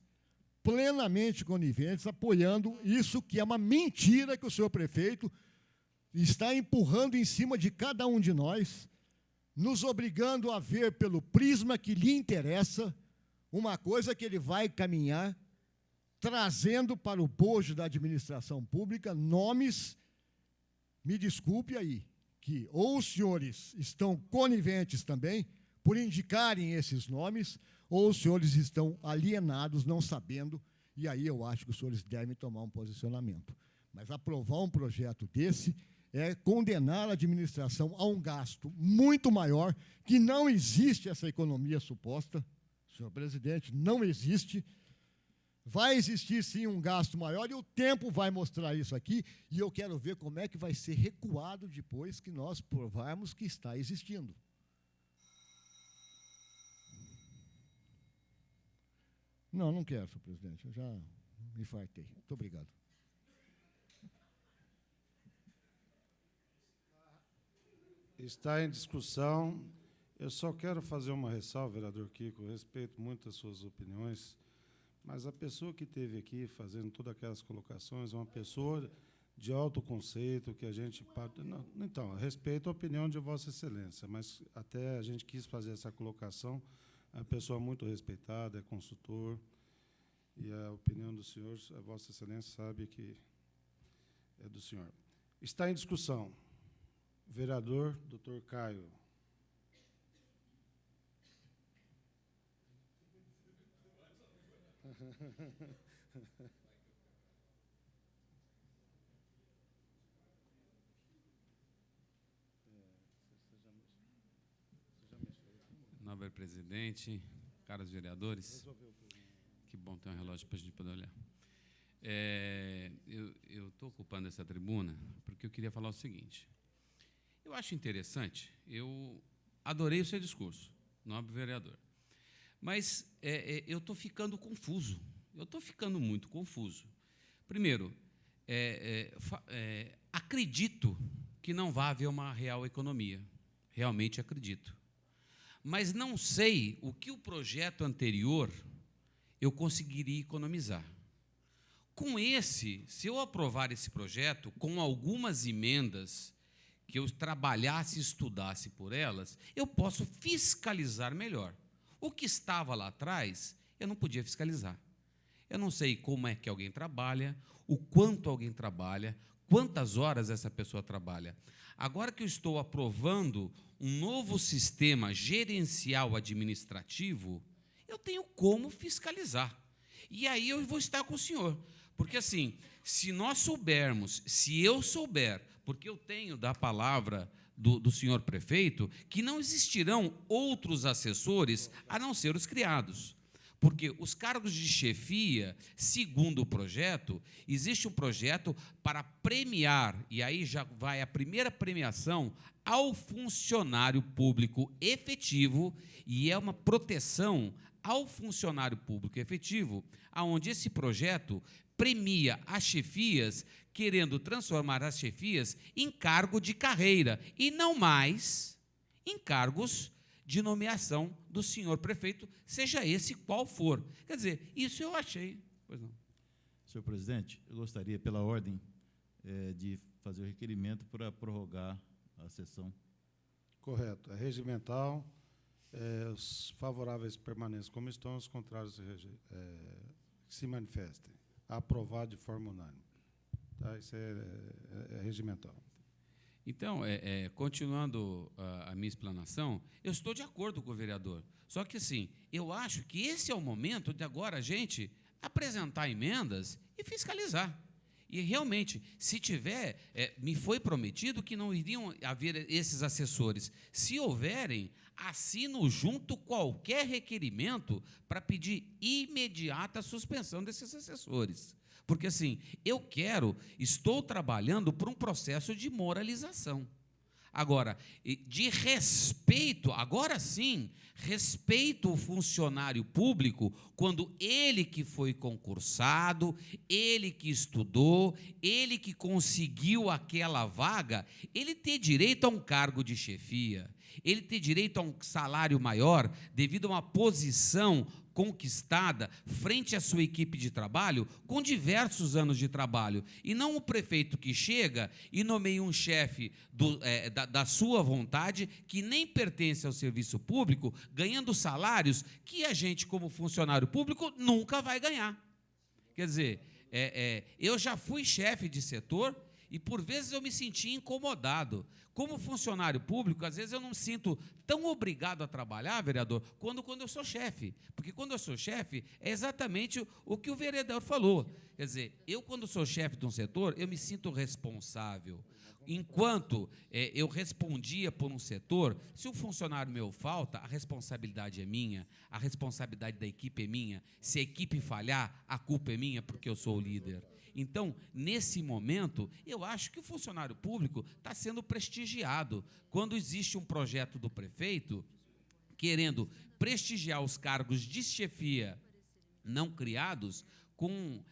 apoiando isso que é uma mentira que o senhor prefeito está empurrando em cima de cada um de nós, nos obrigando a ver pelo prisma que lhe interessa uma coisa que ele vai caminhar, trazendo para o bojo da administração pública nomes, me desculpe aí, que ou os senhores estão coniventes também por indicarem esses nomes, ou os senhores estão alienados, não sabendo, e aí eu acho que os senhores devem tomar um posicionamento. Mas aprovar um projeto desse é condenar a administração a um gasto muito maior, que não existe essa economia suposta, senhor presidente, não existe. Vai existir, sim, um gasto maior, e o tempo vai mostrar isso aqui, e eu quero ver como é que vai ser recuado depois que nós provarmos que está existindo. Não quero, senhor presidente. Eu já me fartei. Muito obrigado. Está em discussão. Eu só quero fazer uma ressalva, vereador Kiko, respeito muito as suas opiniões, mas a pessoa que esteve aqui fazendo todas aquelas colocações é uma pessoa de alto conceito, que a gente... Não, então, respeito a opinião de Vossa Excelência, mas até a gente quis fazer essa colocação, é uma pessoa muito respeitada, é consultor, e a opinião do senhor, a Vossa Excelência sabe que é do senhor. Está em discussão. Vereador Dr. Caio. Nobre presidente, caros vereadores, que bom ter um relógio para a gente poder olhar. Eu estou ocupando essa tribuna porque eu queria falar o seguinte. Eu acho interessante, eu adorei o seu discurso, nobre vereador, mas eu estou ficando confuso, eu estou ficando muito confuso. Primeiro, acredito que não vai haver uma real economia, realmente acredito, mas não sei o que o projeto anterior eu conseguiria economizar. Com esse, se eu aprovar esse projeto, com algumas emendas, que eu trabalhasse e estudasse por elas, eu posso fiscalizar melhor. O que estava lá atrás, eu não podia fiscalizar. Eu não sei como é que alguém trabalha, o quanto alguém trabalha, quantas horas essa pessoa trabalha. Agora que eu estou aprovando um novo sistema gerencial administrativo, eu tenho como fiscalizar. E aí eu vou estar com o senhor. Porque, assim, se nós soubermos, se eu souber, porque eu tenho da palavra do senhor prefeito, que não existirão outros assessores a não ser os criados. Porque os cargos de chefia, segundo o projeto, existe um projeto para premiar, e aí já vai a primeira premiação ao funcionário público efetivo, e é uma proteção ao funcionário público efetivo, aonde esse projeto premia as chefias, querendo transformar as chefias em cargo de carreira, e não mais em cargos de nomeação do senhor prefeito, seja esse qual for. Quer dizer, isso eu achei. Pois não. Senhor presidente, eu gostaria, pela ordem, de fazer o requerimento para prorrogar a sessão. Correto. É regimental. Os favoráveis permaneçam como estão, os contrários se manifestem. Aprovado de forma unânime. Tá? Isso é regimental. Então, continuando a minha explanação, eu estou de acordo com o vereador. Só que, assim, eu acho que esse é o momento de agora a gente apresentar emendas e fiscalizar. E, realmente, se tiver, me foi prometido que não iriam haver esses assessores. Se houverem, assino junto qualquer requerimento para pedir imediata suspensão desses assessores. Porque, assim, estou trabalhando por um processo de moralização. Agora, de respeito, agora sim, respeito o funcionário público quando ele que foi concursado, ele que estudou, ele que conseguiu aquela vaga, ele ter direito a um cargo de chefia, ele ter direito a um salário maior devido a uma posição conquistada frente à sua equipe de trabalho com diversos anos de trabalho, e não o prefeito que chega e nomeia um chefe da sua vontade, que nem pertence ao serviço público, ganhando salários que a gente, como funcionário público, nunca vai ganhar. Quer dizer, eu já fui chefe de setor e, por vezes, eu me senti incomodado. Como funcionário público, às vezes eu não me sinto tão obrigado a trabalhar, vereador, quando eu sou chefe. Porque quando eu sou chefe, é exatamente o que o vereador falou. Quer dizer, eu, quando sou chefe de um setor, eu me sinto responsável. Enquanto eu respondia por um setor, se um funcionário meu falta, a responsabilidade é minha, a responsabilidade da equipe é minha. Se a equipe falhar, a culpa é minha, porque eu sou o líder. Então, nesse momento, eu acho que o funcionário público está sendo prestigiado. Quando existe um projeto do prefeito querendo prestigiar os cargos de chefia não criados com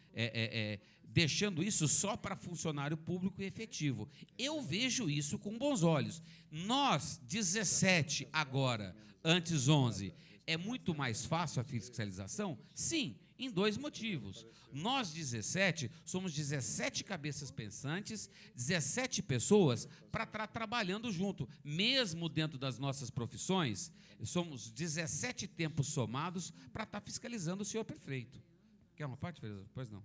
deixando isso só para funcionário público e efetivo. Eu vejo isso com bons olhos. Nós, 17 agora, antes 11, é muito mais fácil a fiscalização? Sim, em 2 motivos. Nós, 17, somos 17 cabeças pensantes, 17 pessoas para estar trabalhando junto. Mesmo dentro das nossas profissões, somos 17 tempos somados para estar fiscalizando o senhor prefeito. Quer uma parte, vereador? Pois não.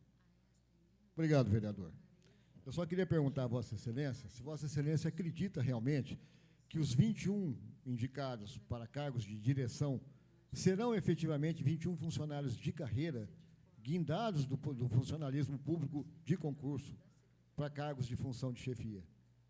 Obrigado, vereador. Eu só queria perguntar a Vossa Excelência se Vossa Excelência acredita realmente que os 21 indicados para cargos de direção serão efetivamente 21 funcionários de carreira guindados do funcionalismo público de concurso para cargos de função de chefia.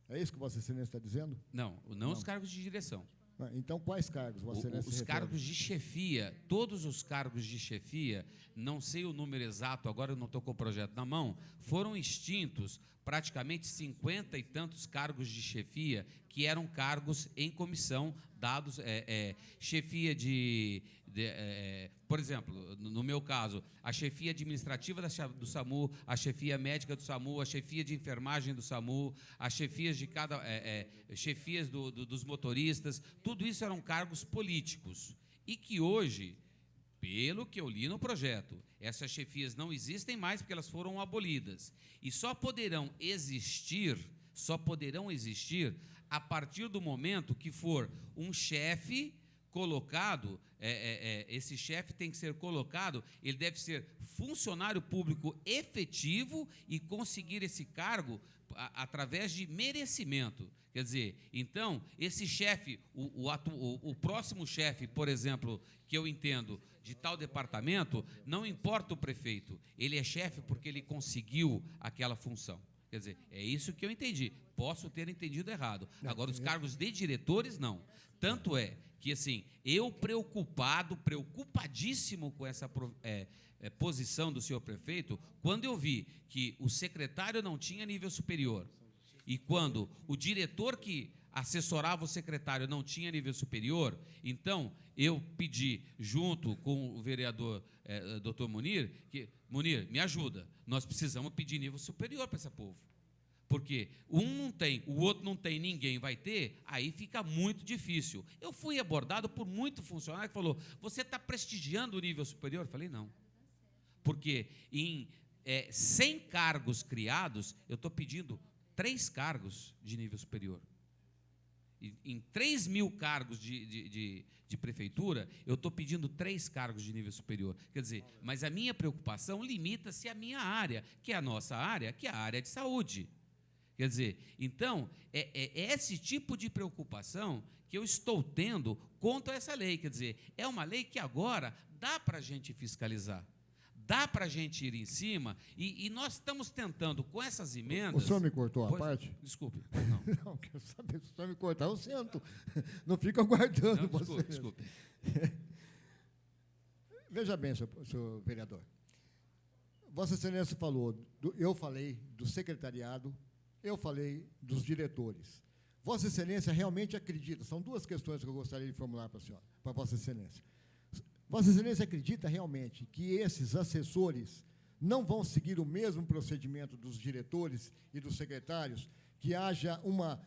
É isso que Vossa Excelência está dizendo? Não, não os cargos de direção. Então, quais cargos, Vossa Excelência? Os cargos de chefia, todos os cargos de chefia, não sei o número exato, agora eu não estou com o projeto na mão, foram extintos praticamente 50 e tantos cargos de chefia, que eram cargos em comissão, dados, chefia por exemplo, no meu caso, a chefia administrativa do SAMU, a chefia médica do SAMU, a chefia de enfermagem do SAMU, as chefias de chefias dos motoristas, tudo isso eram cargos políticos. E que hoje, pelo que eu li no projeto, essas chefias não existem mais porque elas foram abolidas. E só poderão existir a partir do momento que for um chefe colocado, esse chefe tem que ser colocado, ele deve ser funcionário público efetivo e conseguir esse cargo através de merecimento. Quer dizer, então, esse chefe, o próximo chefe, por exemplo, que eu entendo, de tal departamento, não importa o prefeito, ele é chefe porque ele conseguiu aquela função. Quer dizer, é isso que eu entendi. Posso ter entendido errado. Agora, os cargos de diretores, não. Tanto é que, assim, eu preocupadíssimo com essa posição do senhor prefeito, quando eu vi que o secretário não tinha nível superior e quando o diretor que assessorava o secretário não tinha nível superior, então eu pedi, junto com o vereador doutor Munir, que, Munir, me ajuda, nós precisamos pedir nível superior para esse povo. Porque um não tem, o outro não tem, ninguém vai ter, aí fica muito difícil. Eu fui abordado por muito funcionário que falou, você está prestigiando o nível superior? Eu falei, não. Porque em 100 cargos criados, eu estou pedindo 3 cargos de nível superior. Em 3 mil cargos de prefeitura, eu estou pedindo 3 cargos de nível superior. Quer dizer, mas a minha preocupação limita-se à minha área, que é a nossa área, que é a área de saúde. Quer dizer, então, é esse tipo de preocupação que eu estou tendo contra essa lei. Quer dizer, é uma lei que agora dá para a gente fiscalizar, dá para a gente ir em cima, e nós estamos tentando, com essas emendas... O senhor me cortou a parte? Desculpe, não. Não, quero saber, se o senhor me cortar, eu sento. Não fica aguardando. Não, desculpe. Veja bem, senhor vereador. Vossa Excelência falou, eu falei do secretariado, eu falei dos diretores. Vossa Excelência realmente acredita, são 2 questões que eu gostaria de formular para a senhora, para Vossa Excelência. Vossa Excelência acredita realmente que esses assessores não vão seguir o mesmo procedimento dos diretores e dos secretários, que haja uma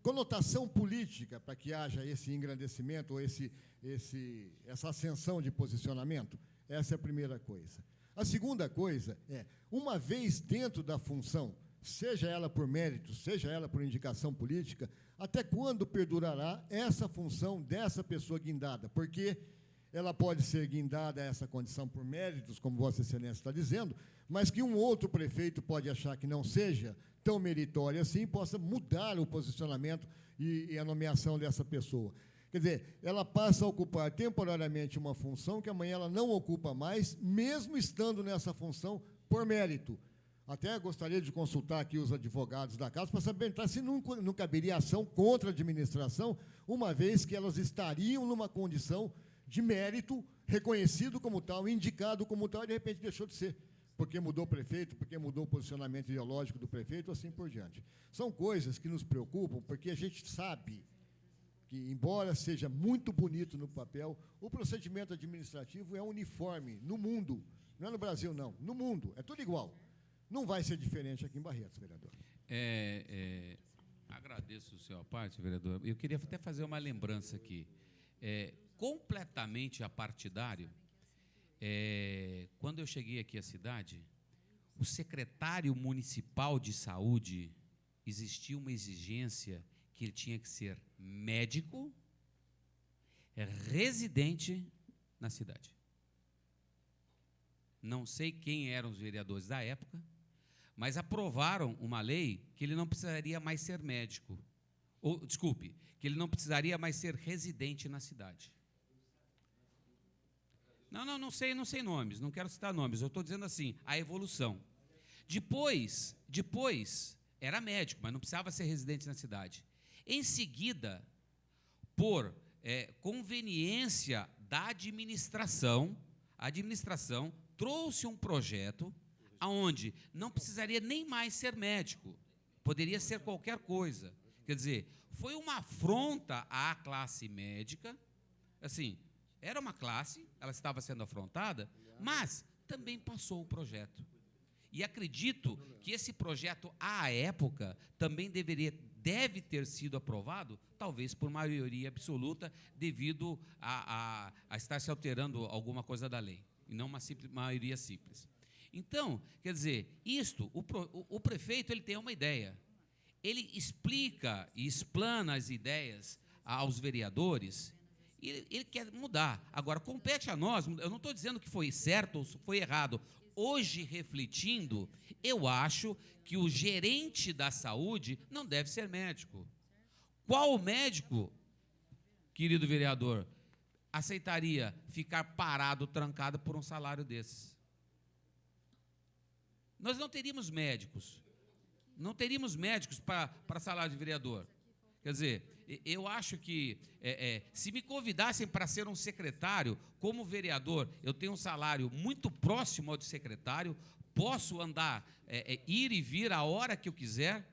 conotação política para que haja esse engrandecimento ou essa ascensão de posicionamento? Essa é a primeira coisa. A segunda coisa é, uma vez dentro da função, seja ela por mérito, seja ela por indicação política, até quando perdurará essa função dessa pessoa guindada? Porque ela pode ser guindada a essa condição por méritos, como Vossa Excelência está dizendo, mas que um outro prefeito pode achar que não seja tão meritório assim, possa mudar o posicionamento e a nomeação dessa pessoa. Quer dizer, ela passa a ocupar temporariamente uma função que amanhã ela não ocupa mais, mesmo estando nessa função por mérito. Até gostaria de consultar aqui os advogados da casa para saber se não caberia ação contra a administração, uma vez que elas estariam numa condição de mérito, reconhecido como tal, indicado como tal, e de repente deixou de ser, porque mudou o prefeito, porque mudou o posicionamento ideológico do prefeito, assim por diante. São coisas que nos preocupam, porque a gente sabe que, embora seja muito bonito no papel, o procedimento administrativo é uniforme no mundo, Não é no Brasil, não. No mundo. É tudo igual. Não vai ser diferente aqui em Barretos, vereador. Agradeço o senhor parte, vereador. Eu queria até fazer uma lembrança aqui. Completamente apartidário, quando eu cheguei aqui à cidade, o secretário municipal de saúde, existia uma exigência que ele tinha que ser médico, residente na cidade. Não sei quem eram os vereadores da época, mas aprovaram uma lei que ele não precisaria mais ser médico. Desculpe, que ele não precisaria mais ser residente na cidade. Não sei nomes, não quero citar nomes, eu estou dizendo assim, a evolução. Depois, era médico, mas não precisava ser residente na cidade. Em seguida, por conveniência da administração, a administração trouxe um projeto onde não precisaria nem mais ser médico, poderia ser qualquer coisa. Quer dizer, foi uma afronta à classe médica, assim, era uma classe, ela estava sendo afrontada, mas também passou o projeto. E acredito que esse projeto, à época, também deve ter sido aprovado, talvez por maioria absoluta, devido a estar se alterando alguma coisa da lei, e não uma maioria simples. Então, quer dizer, o prefeito ele tem uma ideia, ele explica e explana as ideias aos vereadores, e ele quer mudar. Agora, compete a nós, eu não estou dizendo que foi certo ou foi errado. Hoje, refletindo, eu acho que o gerente da saúde não deve ser médico. Qual médico, querido vereador, aceitaria ficar parado, trancado por um salário desses? Nós não teríamos médicos. Não teríamos médicos para salário de vereador. Quer dizer, eu acho que se me convidassem para ser um secretário, como vereador, eu tenho um salário muito próximo ao de secretário, posso andar, ir e vir a hora que eu quiser,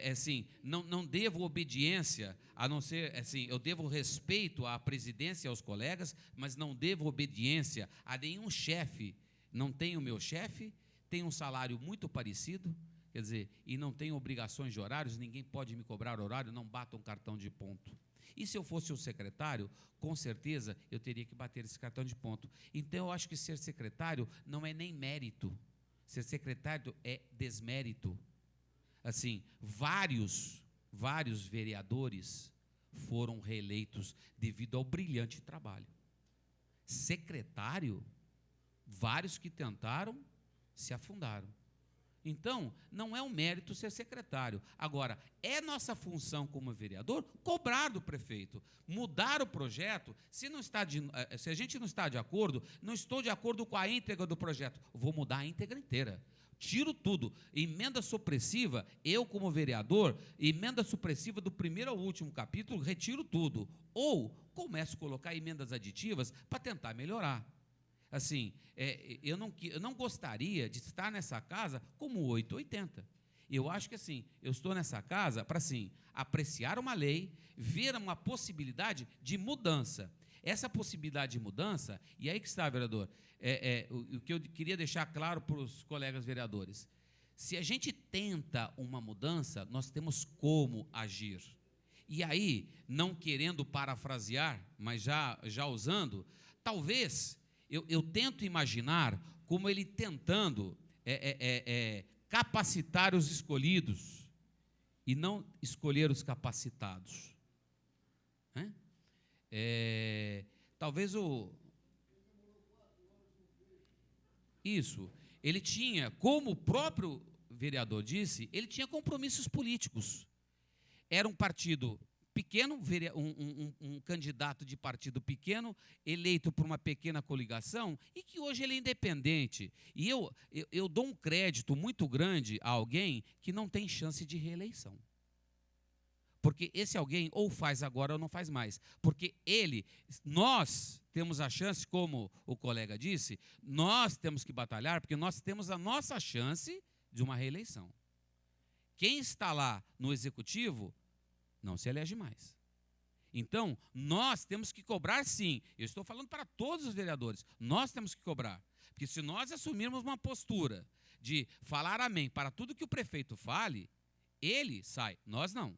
assim, não devo obediência, a não ser, assim, eu devo respeito à presidência e aos colegas, mas não devo obediência a nenhum chefe. Não tenho meu chefe, tenho um salário muito parecido, quer dizer, e não tenho obrigações de horários, ninguém pode me cobrar horário, não bata um cartão de ponto. E se eu fosse o secretário, com certeza eu teria que bater esse cartão de ponto. Então, eu acho que ser secretário não é nem mérito. Ser secretário é desmérito. Assim, vários vereadores foram reeleitos devido ao brilhante trabalho. Secretário, vários que tentaram, se afundaram. Então, não é um mérito ser secretário. Agora, é nossa função como vereador cobrar do prefeito, mudar o projeto. Se a gente não está de acordo, não estou de acordo com a íntegra do projeto, vou mudar a íntegra inteira. Tiro tudo. Emenda supressiva, eu como vereador, emenda supressiva do primeiro ao último capítulo, retiro tudo. Ou começo a colocar emendas aditivas para tentar melhorar. Assim, eu não gostaria de estar nessa casa como 880. Eu acho que, assim, eu estou nessa casa para, assim, apreciar uma lei, ver uma possibilidade de mudança. Essa possibilidade de mudança, e aí que está, vereador, o que eu queria deixar claro para os colegas vereadores. Se a gente tenta uma mudança, nós temos como agir. E aí, não querendo parafrasear, mas já usando, talvez... Eu tento imaginar como ele tentando capacitar os escolhidos e não escolher os capacitados. Talvez ele tinha, como o próprio vereador disse, ele tinha compromissos políticos. Era um partido pequeno, um candidato de partido pequeno, eleito por uma pequena coligação, e que hoje ele é independente. E eu dou um crédito muito grande a alguém que não tem chance de reeleição. Porque esse alguém ou faz agora ou não faz mais. Porque nós temos a chance, como o colega disse, nós temos que batalhar, porque nós temos a nossa chance de uma reeleição. Quem está lá no executivo não se elege mais. Então, nós temos que cobrar sim. Eu estou falando para todos os vereadores. Nós temos que cobrar. Porque se nós assumirmos uma postura de falar amém para tudo que o prefeito fale, ele sai, nós não.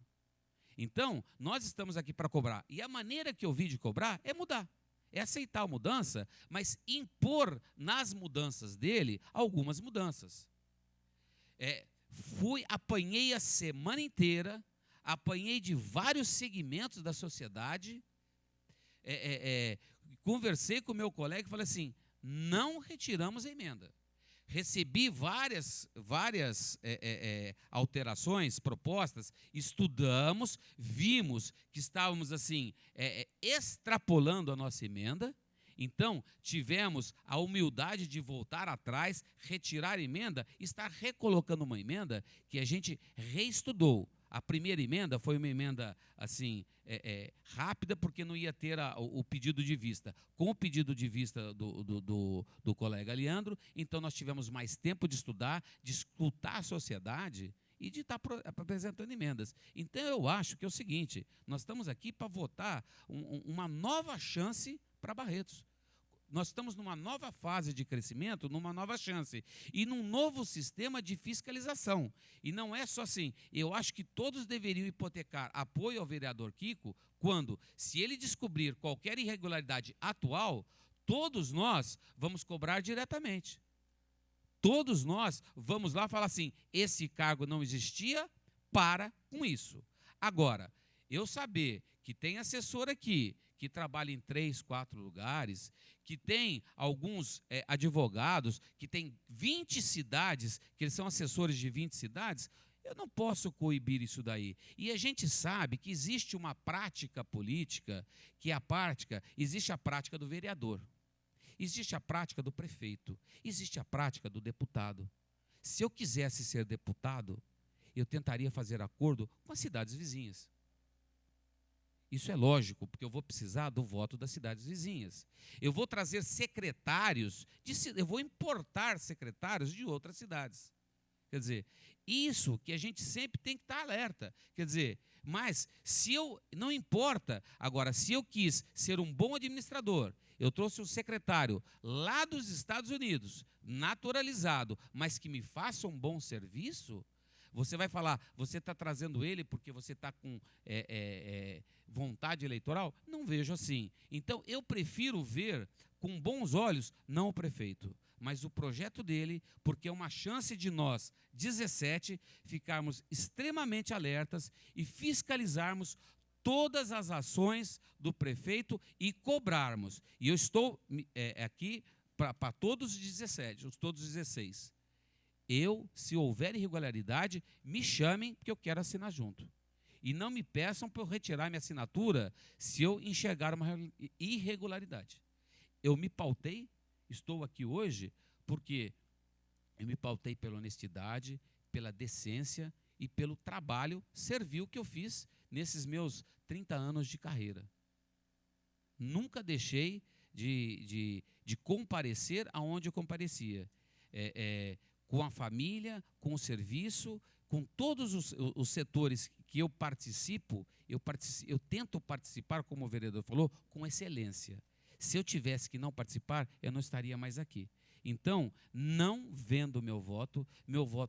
Então, nós estamos aqui para cobrar. E a maneira que eu vi de cobrar é mudar. É aceitar a mudança, mas impor nas mudanças dele algumas mudanças. Apanhei a semana inteira, apanhei de vários segmentos da sociedade, conversei com o meu colega e falei assim, não retiramos a emenda. Recebi várias alterações, propostas, estudamos, vimos que estávamos assim extrapolando a nossa emenda. Então, tivemos a humildade de voltar atrás, retirar a emenda, estar recolocando uma emenda que a gente reestudou. A primeira emenda foi uma emenda assim rápida, porque não ia ter o pedido de vista. Com o pedido de vista do colega Leandro, então nós tivemos mais tempo de estudar, de escutar a sociedade e de estar apresentando emendas. Então, eu acho que é o seguinte, nós estamos aqui para votar uma nova chance para Barretos. Nós estamos numa nova fase de crescimento, numa nova chance, e num novo sistema de fiscalização. E não é só assim, eu acho que todos deveriam hipotecar apoio ao vereador Kiko, quando, se ele descobrir qualquer irregularidade atual, todos nós vamos cobrar diretamente. Todos nós vamos lá falar assim, esse cargo não existia, para com isso. Agora, eu saber que tem assessor aqui, que trabalha em 3, 4 lugares, que tem alguns advogados, que tem 20 cidades, que eles são assessores de 20 cidades, eu não posso coibir isso daí. E a gente sabe que existe uma prática política, que é existe a prática do vereador, existe a prática do prefeito, existe a prática do deputado. Se eu quisesse ser deputado, eu tentaria fazer acordo com as cidades vizinhas. Isso é lógico, porque eu vou precisar do voto das cidades vizinhas. Eu vou trazer secretários, eu vou importar secretários de outras cidades. Quer dizer, isso que a gente sempre tem que estar alerta. Quer dizer, mas se eu, não importa, agora, se eu quis ser um bom administrador, eu trouxe um secretário lá dos Estados Unidos, naturalizado, mas que me faça um bom serviço, você vai falar, você está trazendo ele porque você está com vontade eleitoral? Não vejo assim. Então, eu prefiro ver com bons olhos, não o prefeito, mas o projeto dele, porque é uma chance de nós, 17, ficarmos extremamente alertas e fiscalizarmos todas as ações do prefeito e cobrarmos. E eu estou aqui para todos os 17, todos os 16. Se houver irregularidade, me chamem, porque eu quero assinar junto. E não me peçam para eu retirar minha assinatura se eu enxergar uma irregularidade. Eu me pautei, estou aqui hoje, porque eu me pautei pela honestidade, pela decência e pelo trabalho servil que eu fiz nesses meus 30 anos de carreira. Nunca deixei de comparecer aonde eu comparecia. Com a família, com o serviço, com todos os setores que eu participo, eu tento participar, como o vereador falou, com excelência. Se eu tivesse que não participar, eu não estaria mais aqui. Então, não vendo meu voto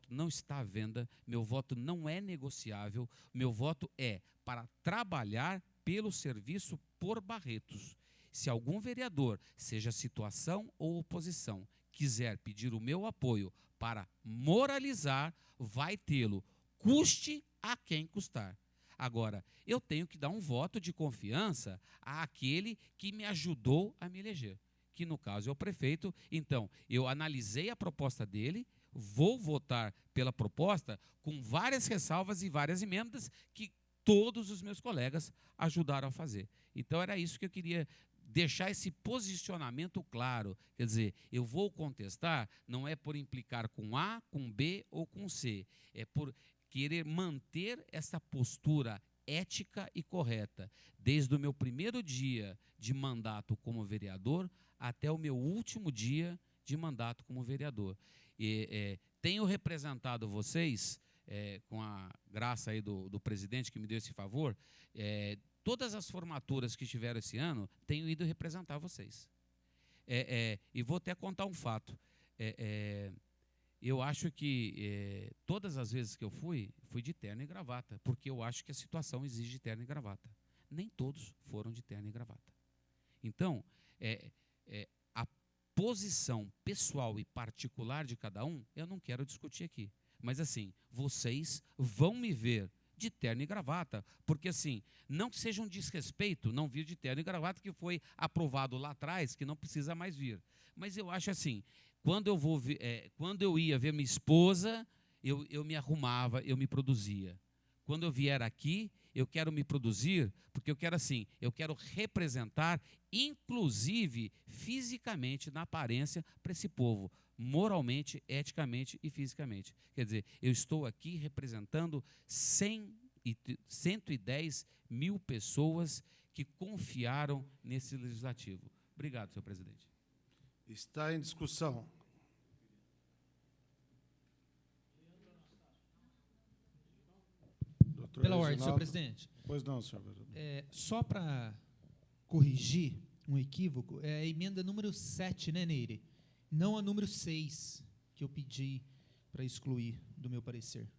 não está à venda, meu voto não é negociável, meu voto é para trabalhar pelo serviço por Barretos. Se algum vereador, seja situação ou oposição, quiser pedir o meu apoio para moralizar, vai tê-lo, custe a quem custar. Agora, eu tenho que dar um voto de confiança àquele que me ajudou a me eleger, que no caso é o prefeito. Então, eu analisei a proposta dele, vou votar pela proposta com várias ressalvas e várias emendas que todos os meus colegas ajudaram a fazer. Então, era isso que eu queria deixar esse posicionamento claro. Quer dizer, eu vou contestar, não é por implicar com A, com B ou com C, é por querer manter essa postura ética e correta, desde o meu primeiro dia de mandato como vereador até o meu último dia de mandato como vereador. Tenho representado vocês com a graça aí do presidente que me deu esse favor, todas as formaturas que tiveram esse ano, tenho ido representar vocês. E vou até contar um fato. Eu acho que todas as vezes que eu fui de terno e gravata, porque eu acho que a situação exige terno e gravata. Nem todos foram de terno e gravata. Então, a posição pessoal e particular de cada um, eu não quero discutir aqui. Mas, assim, vocês vão me ver de terno e gravata, porque, assim, não que seja um desrespeito não vir de terno e gravata, que foi aprovado lá atrás, que não precisa mais vir. Mas eu acho assim, quando eu ia ver minha esposa, eu me arrumava, eu me produzia. Quando eu vier aqui, eu quero me produzir, porque eu quero representar, inclusive fisicamente, na aparência, para esse povo, moralmente, eticamente e fisicamente. Quer dizer, eu estou aqui representando 110 mil pessoas que confiaram nesse legislativo. Obrigado, senhor presidente. Está em discussão. Doutor Pela ordem, Reginaldo. senhor presidente. Pois não, senhor vereador. Só para corrigir um equívoco, é a emenda número 7, né, Neire? Não a número 6, que eu pedi para excluir do meu parecer.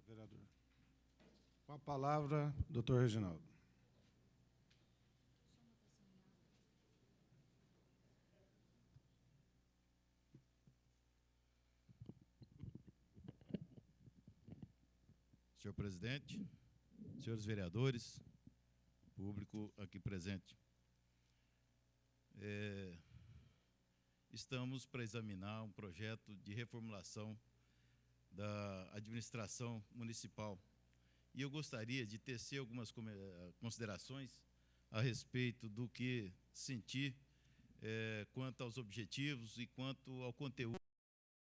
Vereador. Com a palavra, doutor Reginaldo. Senhor presidente, senhores vereadores, público aqui presente. Estamos para examinar um projeto de reformulação da administração municipal. E eu gostaria de tecer algumas considerações a respeito do que senti quanto aos objetivos e quanto ao conteúdo